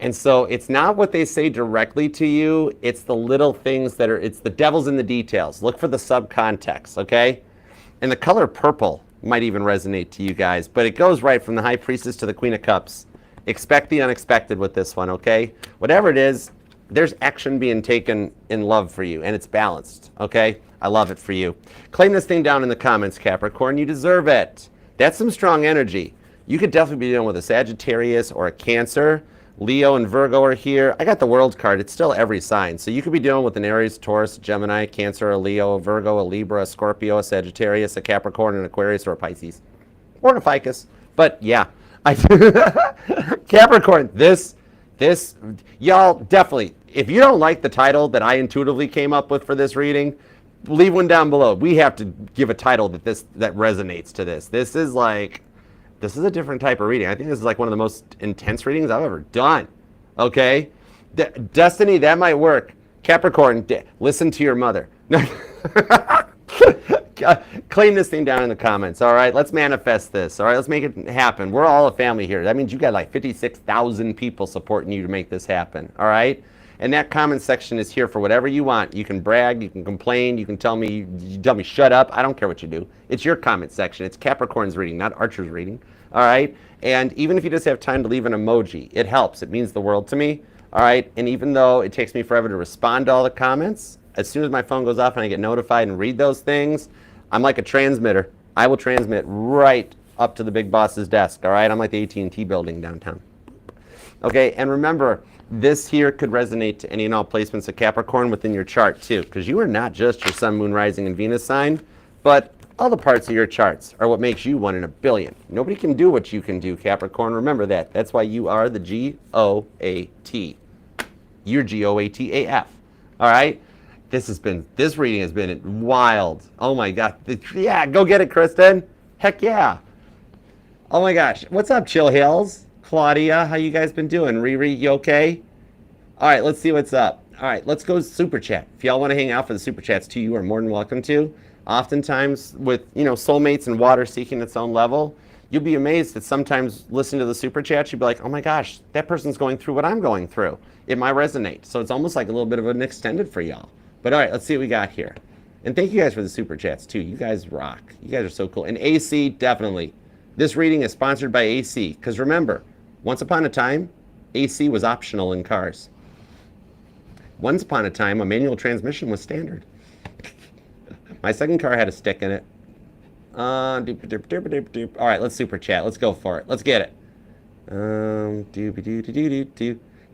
And so it's not what they say directly to you, it's the little things that are, it's the devil's in the details. Look for the subcontext, okay? And the color purple might even resonate to you guys, but it goes right from the High Priestess to the Queen of Cups. Expect the unexpected with this one, okay? Whatever it is, there's action being taken in love for you, and it's balanced, okay? I love it for you. Claim this thing down in the comments, Capricorn. You deserve it. That's some strong energy. You could definitely be dealing with a Sagittarius or a Cancer. Leo and Virgo are here. I got the World card. It's still every sign. So you could be dealing with an Aries, Taurus, Gemini, Cancer, a Leo, a Virgo, a Libra, a Scorpio, a Sagittarius, a Capricorn, an Aquarius, or a Pisces. or a ficus. But yeah, Capricorn, this, y'all definitely, if you don't like the title that I intuitively came up with for this reading, leave one down below. We have to give a title that resonates to this. This is a different type of reading. I think this is like one of the most intense readings I've ever done. Okay? Destiny, that might work. Capricorn, listen to your mother. Claim this thing down in the comments, all right? Let's manifest this, all right? Let's make it happen. We're all a family here. That means you got like 56,000 people supporting you to make this happen, all right? And that comment section is here for whatever you want. You can brag, you can complain, you can tell me shut up. I don't care what you do. It's your comment section. It's Capricorn's reading, not Archer's reading, all right? And even if you just have time to leave an emoji, it helps. It means the world to me, all right? And even though it takes me forever to respond to all the comments, as soon as my phone goes off and I get notified and read those things, I'm like a transmitter. I will transmit right up to the big boss's desk, all right? I'm like the AT&T building downtown. Okay, and remember, this here could resonate to any and all placements of Capricorn within your chart too, because you are not just your sun, moon, rising, and Venus sign, but all the parts of your charts are what makes you 1 in a billion. Nobody can do what you can do, Capricorn. Remember that. That's why you are the G-O-A-T. You're G-O-A-T-A-F. All right? This reading has been wild. Oh my God. Yeah, go get it, Kristen. Heck yeah. Oh my gosh. What's up, Chill Hills? Claudia, how you guys been doing? Riri, you okay? All right, let's see what's up. All right, let's go super chat. If y'all want to hang out for the super chats too, you are more than welcome to. Oftentimes with, soulmates and water seeking its own level, you'll be amazed that sometimes listening to the super chat, you'll be like, oh my gosh, that person's going through what I'm going through. It might resonate. So it's almost like a little bit of an extended for y'all. But all right, let's see what we got here. And thank you guys for the super chats too. You guys rock. You guys are so cool. And AC, definitely. This reading is sponsored by AC. Because remember, once upon a time, AC was optional in cars. Once upon a time, a manual transmission was standard. My second car had a stick in it. All right, let's super chat. Let's go for it. Let's get it.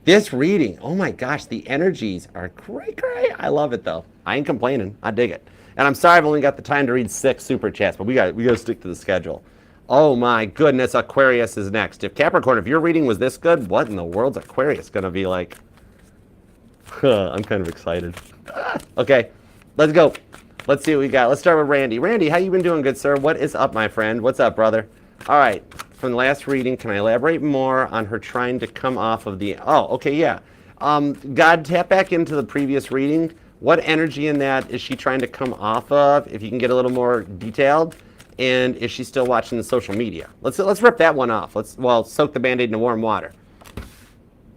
This reading, oh my gosh, the energies are great. I love it though. I ain't complaining. I dig it. And I'm sorry I've only got the time to read 6 super chats, but we got to stick to the schedule. Oh my goodness, Aquarius is next. If Capricorn, if your reading was this good, what in the world's Aquarius gonna be like? I'm kind of excited. Okay, let's go. Let's see what we got. Let's start with Randy. Randy, how you been doing, good sir? What is up, my friend? What's up, brother? All right, from the last reading, can I elaborate more on her trying to come off of the... Oh, okay, yeah. God, tap back into the previous reading. What energy in that is she trying to come off of, if you can get a little more detailed? And is she still watching the social media? Let's rip that one off. Let's soak the Band-Aid in warm water.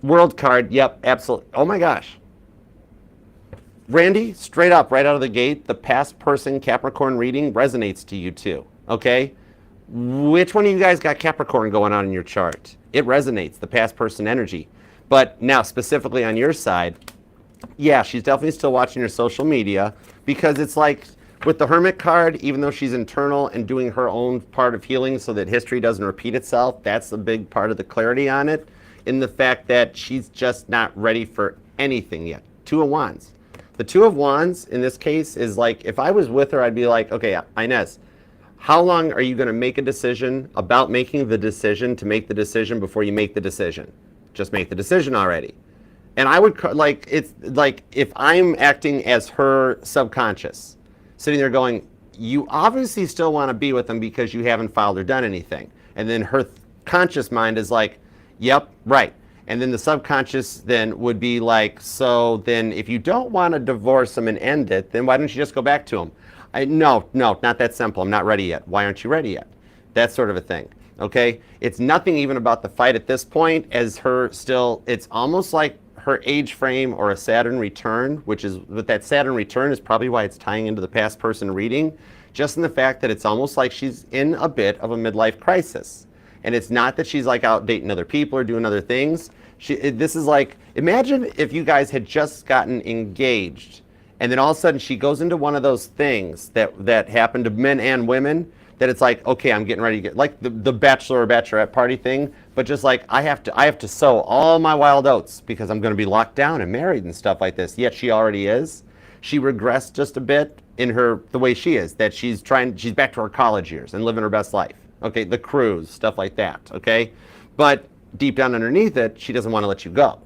World card, yep, absolutely. Oh my gosh. Randy, straight up, right out of the gate, the past person Capricorn reading resonates to you too, okay? Which one of you guys got Capricorn going on in your chart? It resonates, the past person energy. But now, specifically on your side, yeah, she's definitely still watching your social media because it's like, with the Hermit card, even though she's internal and doing her own part of healing so that history doesn't repeat itself, that's a big part of the clarity on it, in the fact that she's just not ready for anything yet. 2 of Wands. The 2 of Wands, in this case, is like, if I was with her, I'd be like, okay, Inez, how long are you going to make a decision about making the decision to make the decision before you make the decision? Just make the decision already. And I would, like, it's like, if I'm acting as her subconscious, sitting there going, you obviously still want to be with them because you haven't filed or done anything. And then her conscious mind is like, yep, right. And then the subconscious then would be like, so then if you don't want to divorce them and end it, then why don't you just go back to them? No, not that simple. I'm not ready yet. Why aren't you ready yet? That sort of a thing. Okay? It's nothing even about the fight at this point as her still, it's almost like her age frame or a Saturn return, which is, with that Saturn return is probably why it's tying into the past person reading, just in the fact that it's almost like she's in a bit of a midlife crisis. And it's not that she's like out dating other people or doing other things. This is like, imagine if you guys had just gotten engaged and then all of a sudden she goes into one of those things that happen to men and women, that it's like, okay, I'm getting ready to get, like the bachelor or bachelorette party thing, but just like, I have to sow all my wild oats because I'm going to be locked down and married and stuff like this. Yet she already is. She regressed just a bit in the way she is, that she's back to her college years and living her best life. Okay, the cruise, stuff like that, okay? But deep down underneath it, she doesn't want to let you go.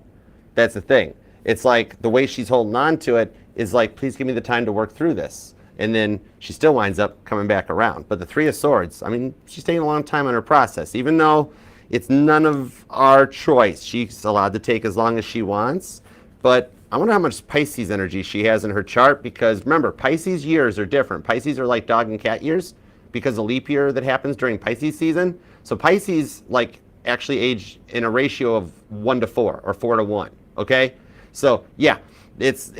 That's the thing. It's like the way she's holding on to it is like, please give me the time to work through this. And then she still winds up coming back around. But the Three of Swords, I mean, she's taking a long time on her process. Even though it's none of our choice, she's allowed to take as long as she wants. But I wonder how much Pisces energy she has in her chart, because remember, Pisces years are different. Pisces are like dog and cat years because of leap year that happens during Pisces season. So Pisces like actually age in a ratio of 1-4 or 4-1, okay? So yeah, it's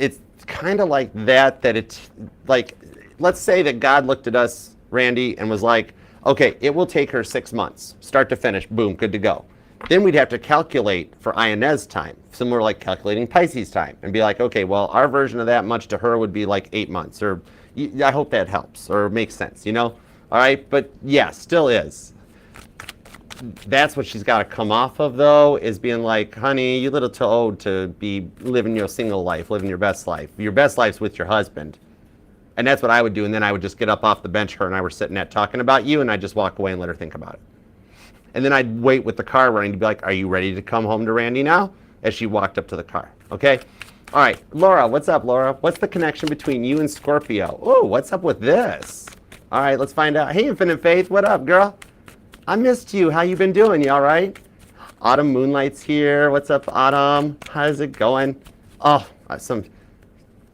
kind of like that it's like, let's say that God looked at us, Randy, and was like, okay, it will take her 6 months, start to finish, boom, good to go. Then we'd have to calculate for Inez time, similar like calculating Pisces time, and be like, okay, well, our version of that much to her would be like 8 months, or I hope that helps or makes sense, you know? All right, but yeah, still is. That's what she's got to come off of, though, is being like, honey, you little too old to be living your single life, living your best life. Your best life's with your husband. And that's what I would do, and then I would just get up off the bench her and I were sitting at talking about you, and I'd just walk away and let her think about it. And then I'd wait with the car running to be like, are you ready to come home to Randy now? As she walked up to the car, okay? All right, Laura, what's up, Laura? What's the connection between you and Scorpio? Oh, what's up with this? All right, let's find out. Hey, Infinite Faith, what up, girl? I missed you. How you been doing? You all right? Autumn Moonlight's here. What's up, Autumn? How's it going? Oh,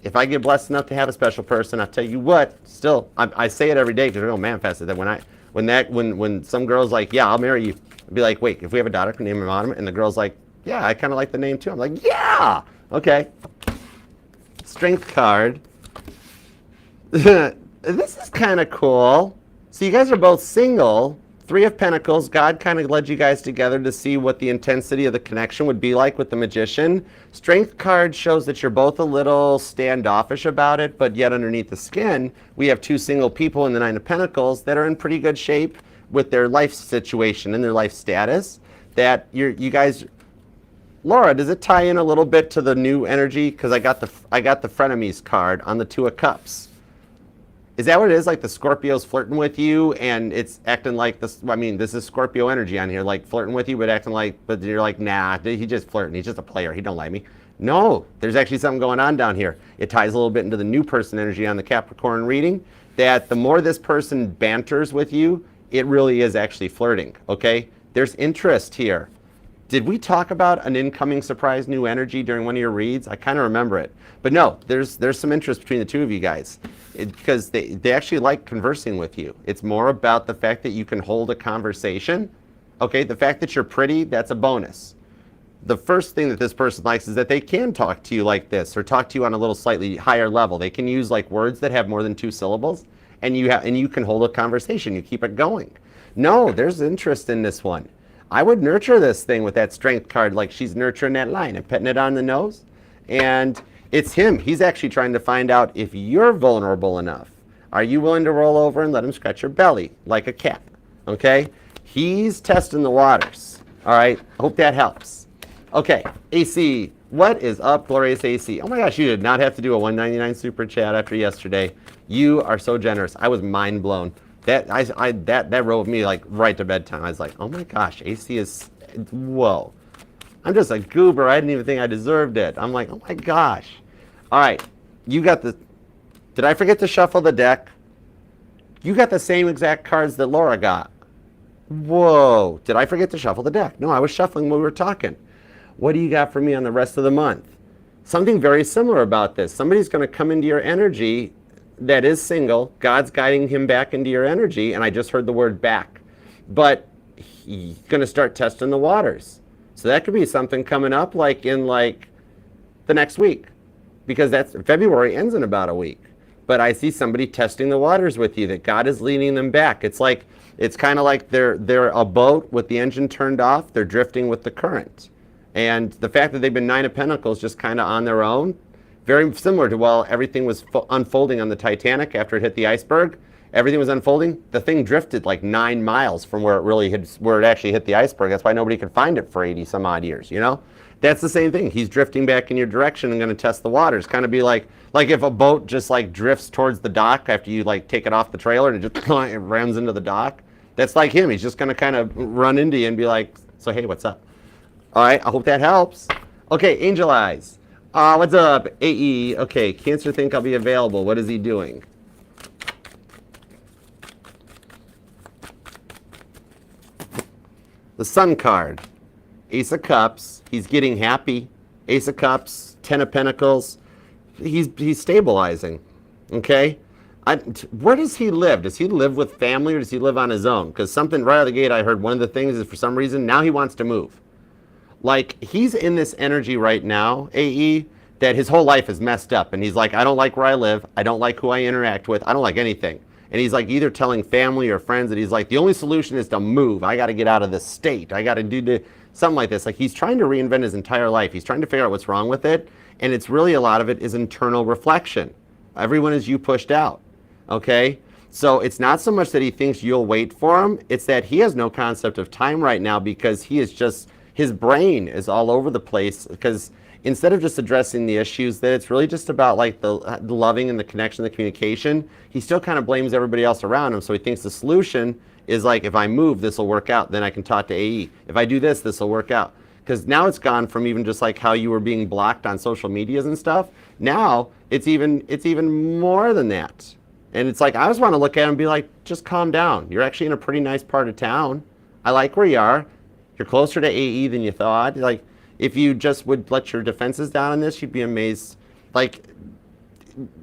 if I get blessed enough to have a special person, I'll tell you what, still, I say it every day because I don't manifest it, that when some girl's like, yeah, I'll marry you, I'd be like, wait, if we have a daughter, can name her Autumn? And the girl's like, yeah, I kind of like the name too. I'm like, yeah, okay. Strength card. This is kind of cool. So you guys are both single. Three of Pentacles. God kind of led you guys together to see what the intensity of the connection would be like with the Magician. Strength card shows that you're both a little standoffish about it, but yet underneath the skin, we have two single people in the Nine of Pentacles that are in pretty good shape with their life situation and their life status. That you guys, Laura, does it tie in a little bit to the new energy? Because I got the frenemies card on the Two of Cups. Is that what it is? Like the Scorpio's flirting with you and it's acting like this? I mean, this is Scorpio energy on here, like flirting with you, but acting like, but you're like, nah, he's just flirting. He's just a player. He don't like me. No, there's actually something going on down here. It ties a little bit into the new person energy on the Capricorn reading, that the more this person banters with you, it really is actually flirting, okay? There's interest here. Did we talk about an incoming surprise new energy during one of your reads? I kind of remember it. But no, there's some interest between the two of you guys because they actually like conversing with you. It's more about the fact that you can hold a conversation. Okay, the fact that you're pretty, that's a bonus. The first thing that this person likes is that they can talk to you like this or talk to you on a little slightly higher level. They can use like words that have more than 2 syllables and you can hold a conversation. You keep it going. No, there's interest in this one. I would nurture this thing with that strength card like she's nurturing that line and petting it on the nose. And it's him. He's actually trying to find out if you're vulnerable enough. Are you willing to roll over and let him scratch your belly like a cat? Okay? He's testing the waters. All right? Hope that helps. Okay, AC. What is up, Glorious AC? Oh my gosh, you did not have to do a $1.99 super chat after yesterday. You are so generous. I was mind blown. That rode me like right to bedtime. I was like, oh my gosh, AC is, whoa. I'm just a goober. I didn't even think I deserved it. I'm like, oh my gosh. All right, you got did I forget to shuffle the deck? You got the same exact cards that Laura got. Whoa, did I forget to shuffle the deck? No, I was shuffling when we were talking. What do you got for me on the rest of the month? Something very similar about this. Somebody's going to come into your energy that is single. God's guiding him back into your energy, and I just heard the word back. But he's going to start testing the waters. So that could be something coming up like in like the next week, because that's February ends in about a week. But I see somebody testing the waters with you, that God is leading them back. It's like, it's kind of like they're a boat with the engine turned off. They're drifting with the current. And the fact that they've been Nine of Pentacles just kind of on their own, very similar to while everything was unfolding on the Titanic after it hit the iceberg. Everything was unfolding. The thing drifted like 9 miles from where it actually hit the iceberg. That's why nobody could find it for 80 some odd years, you know? That's the same thing. He's drifting back in your direction and going to test the waters. Kind of be like if a boat just like drifts towards the dock after you like take it off the trailer and it just it rams into the dock. That's like him. He's just going to kind of run into you and be like, so hey, what's up? All right, I hope that helps. Okay, Angel Eyes. What's up, AE? Okay, Cancer think I'll be available. What is he doing? The Sun card. Ace of Cups. He's getting happy. Ace of Cups, Ten of Pentacles. He's stabilizing. Okay? Where does he live? Does he live with family or does he live on his own? Because something right out of the gate, I heard one of the things is for some reason, now he wants to move. Like, he's in this energy right now, AE, that his whole life is messed up. And he's like, I don't like where I live. I don't like who I interact with. I don't like anything. And he's like either telling family or friends that he's like, the only solution is to move. I got to get out of this state. I got to do something like this. Like, he's trying to reinvent his entire life. He's trying to figure out what's wrong with it. And it's really, a lot of it is internal reflection. Everyone is you pushed out. Okay? So it's not so much that he thinks you'll wait for him. It's that he has no concept of time right now because he is just, his brain is all over the place because instead of just addressing the issues, that it's really just about like the loving and the connection, the communication, he still kind of blames everybody else around him. So he thinks the solution is like, if I move, this will work out. Then I can talk to AE. If I do this, this will work out. Because now it's gone from even just like how you were being blocked on social medias and stuff. Now it's even more than that. And it's like, I just want to look at him and be like, just calm down. You're actually in a pretty nice part of town. I like where you are. You're closer to AE than you thought. Like, if you just would let your defenses down on this, you'd be amazed. Like,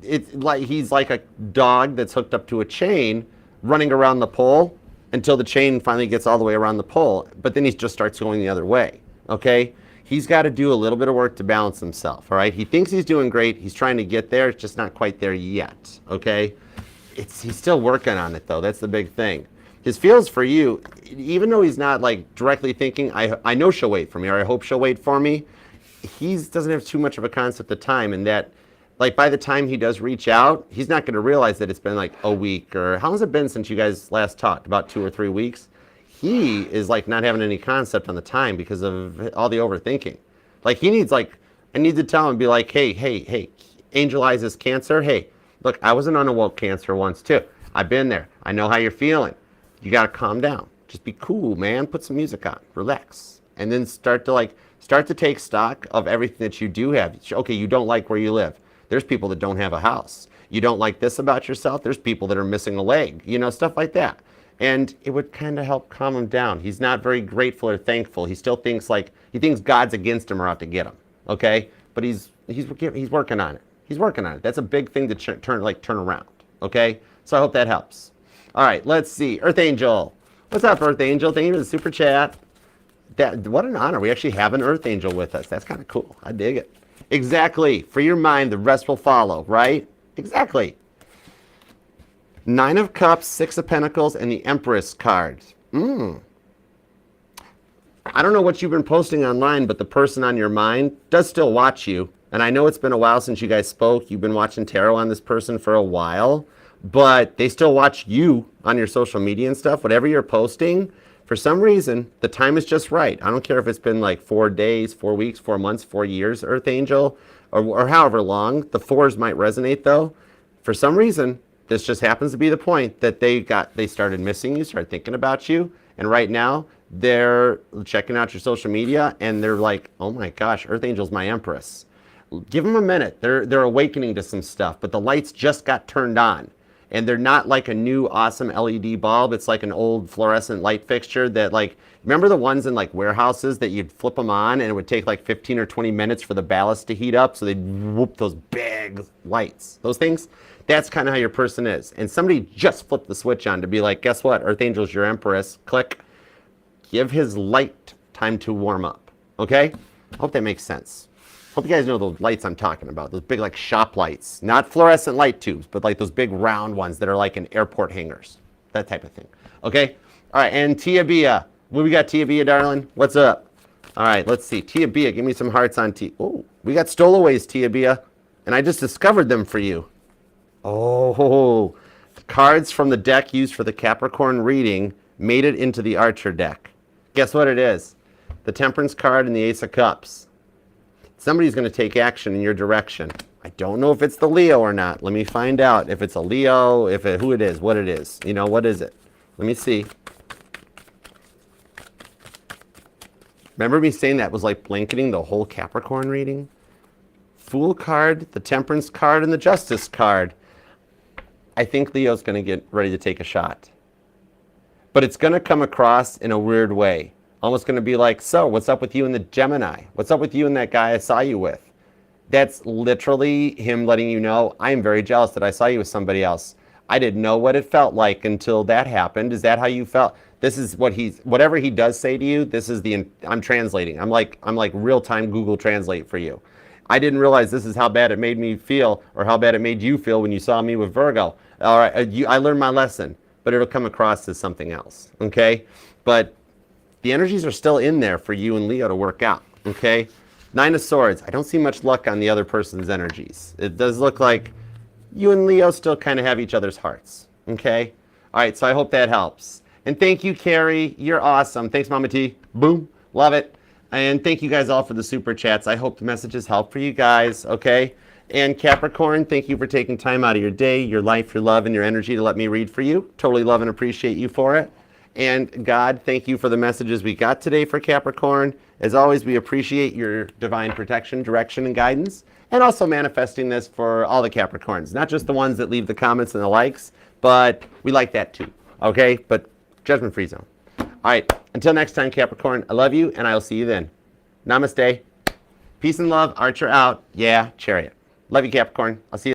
it's like he's like a dog that's hooked up to a chain running around the pole until the chain finally gets all the way around the pole. But then he just starts going the other way. Okay? He's got to do a little bit of work to balance himself. All right? He thinks he's doing great. He's trying to get there. It's just not quite there yet. Okay? He's still working on it, though. That's the big thing. His feels for you, even though he's not like directly thinking, I know she'll wait for me, or I hope she'll wait for me, he doesn't have too much of a concept of time, and that like by the time he does reach out, he's not going to realize that it's been like a week, or how has it been since you guys last talked? About 2 or 3 weeks? He is like not having any concept on the time because of all the overthinking. Like, he needs, like, I need to tell him, be like, hey, Angel Eyes is Cancer. Hey, look, I was an unawoke Cancer once too. I've been there. I know how you're feeling. You got to calm down. Just be cool, man. Put some music on. Relax. And then start to take stock of everything that you do have. Okay, you don't like where you live. There's people that don't have a house. You don't like this about yourself. There's people that are missing a leg. You know, stuff like that. And it would kind of help calm him down. He's not very grateful or thankful. He still thinks God's against him or out to get him. Okay? But he's working on it. He's working on it. That's a big thing to turn around. Okay? So I hope that helps. All right, let's see. Earth Angel. What's up, Earth Angel? Thank you for the super chat. What an honor. We actually have an Earth Angel with us. That's kind of cool. I dig it. Exactly. For your mind, the rest will follow, right? Exactly. 9 of Cups, 6 of Pentacles, and the Empress card. I don't know what you've been posting online, but the person on your mind does still watch you. And I know it's been a while since you guys spoke. You've been watching tarot on this person for a while. But they still watch you on your social media and stuff. Whatever you're posting, for some reason, the time is just right. I don't care if it's been like 4 days, 4 weeks, 4 months, 4 years, Earth Angel, or however long. The 4s might resonate, though. For some reason, this just happens to be the point that they started missing you, started thinking about you. And right now, they're checking out your social media, and they're like, oh my gosh, Earth Angel's my Empress. Give them a minute. They're awakening to some stuff, but the lights just got turned on. And they're not like a new awesome LED bulb. It's like an old fluorescent light fixture that, like, remember the ones in like warehouses that you'd flip them on and it would take like 15 or 20 minutes for the ballast to heat up, so they'd whoop those big lights. Those things, that's kind of how your person is. And somebody just flipped the switch on to be like, guess what? Earth Angel's your Empress. Click. Give his light time to warm up. Okay? I hope that makes sense. Hope you guys know those lights I'm talking about. Those big like shop lights. Not fluorescent light tubes, but like those big round ones that are like in airport hangars. That type of thing. Okay? All right, and Tia Bia. What we got, Tia Bia, darling? What's up? All right, let's see. Tia Bia, give me some hearts on Tia. Oh, we got stowaways, Tia Bia. And I just discovered them for you. Oh, cards from the deck used for the Capricorn reading made it into the Archer deck. Guess what it is? The Temperance card and the Ace of Cups. Somebody's going to take action in your direction. I don't know if it's the Leo or not. Let me find out if it's a Leo, who it is, what it is. You know, what is it? Let me see. Remember me saying that was like blanketing the whole Capricorn reading? Fool card, the Temperance card, and the Justice card. I think Leo's going to get ready to take a shot. But it's going to come across in a weird way. Almost going to be like, so, what's up with you and the Gemini? What's up with you and that guy I saw you with? That's literally him letting you know, I am very jealous that I saw you with somebody else. I didn't know what it felt like until that happened. Is that how you felt? This is what whatever he does say to you, this is I'm translating. I'm like real-time Google Translate for you. I didn't realize this is how bad it made me feel, or how bad it made you feel when you saw me with Virgo. All right, I learned my lesson, but it'll come across as something else, okay? But the energies are still in there for you and Leo to work out, okay? Nine of Swords. I don't see much luck on the other person's energies. It does look like you and Leo still kind of have each other's hearts, okay? All right, so I hope that helps. And thank you, Carrie. You're awesome. Thanks, Mama T. Boom. Love it. And thank you guys all for the super chats. I hope the messages help for you guys, okay? And Capricorn, thank you for taking time out of your day, your life, your love, and your energy to let me read for you. Totally love and appreciate you for it. And God, thank you for the messages we got today for Capricorn. As always, we appreciate your divine protection, direction, and guidance. And also manifesting this for all the Capricorns. Not just the ones that leave the comments and the likes, but we like that too, okay? But judgment-free zone. All right, until next time, Capricorn, I love you, and I will see you then. Namaste. Peace and love. Archer out. Yeah, Chariot. Love you, Capricorn. I'll see you.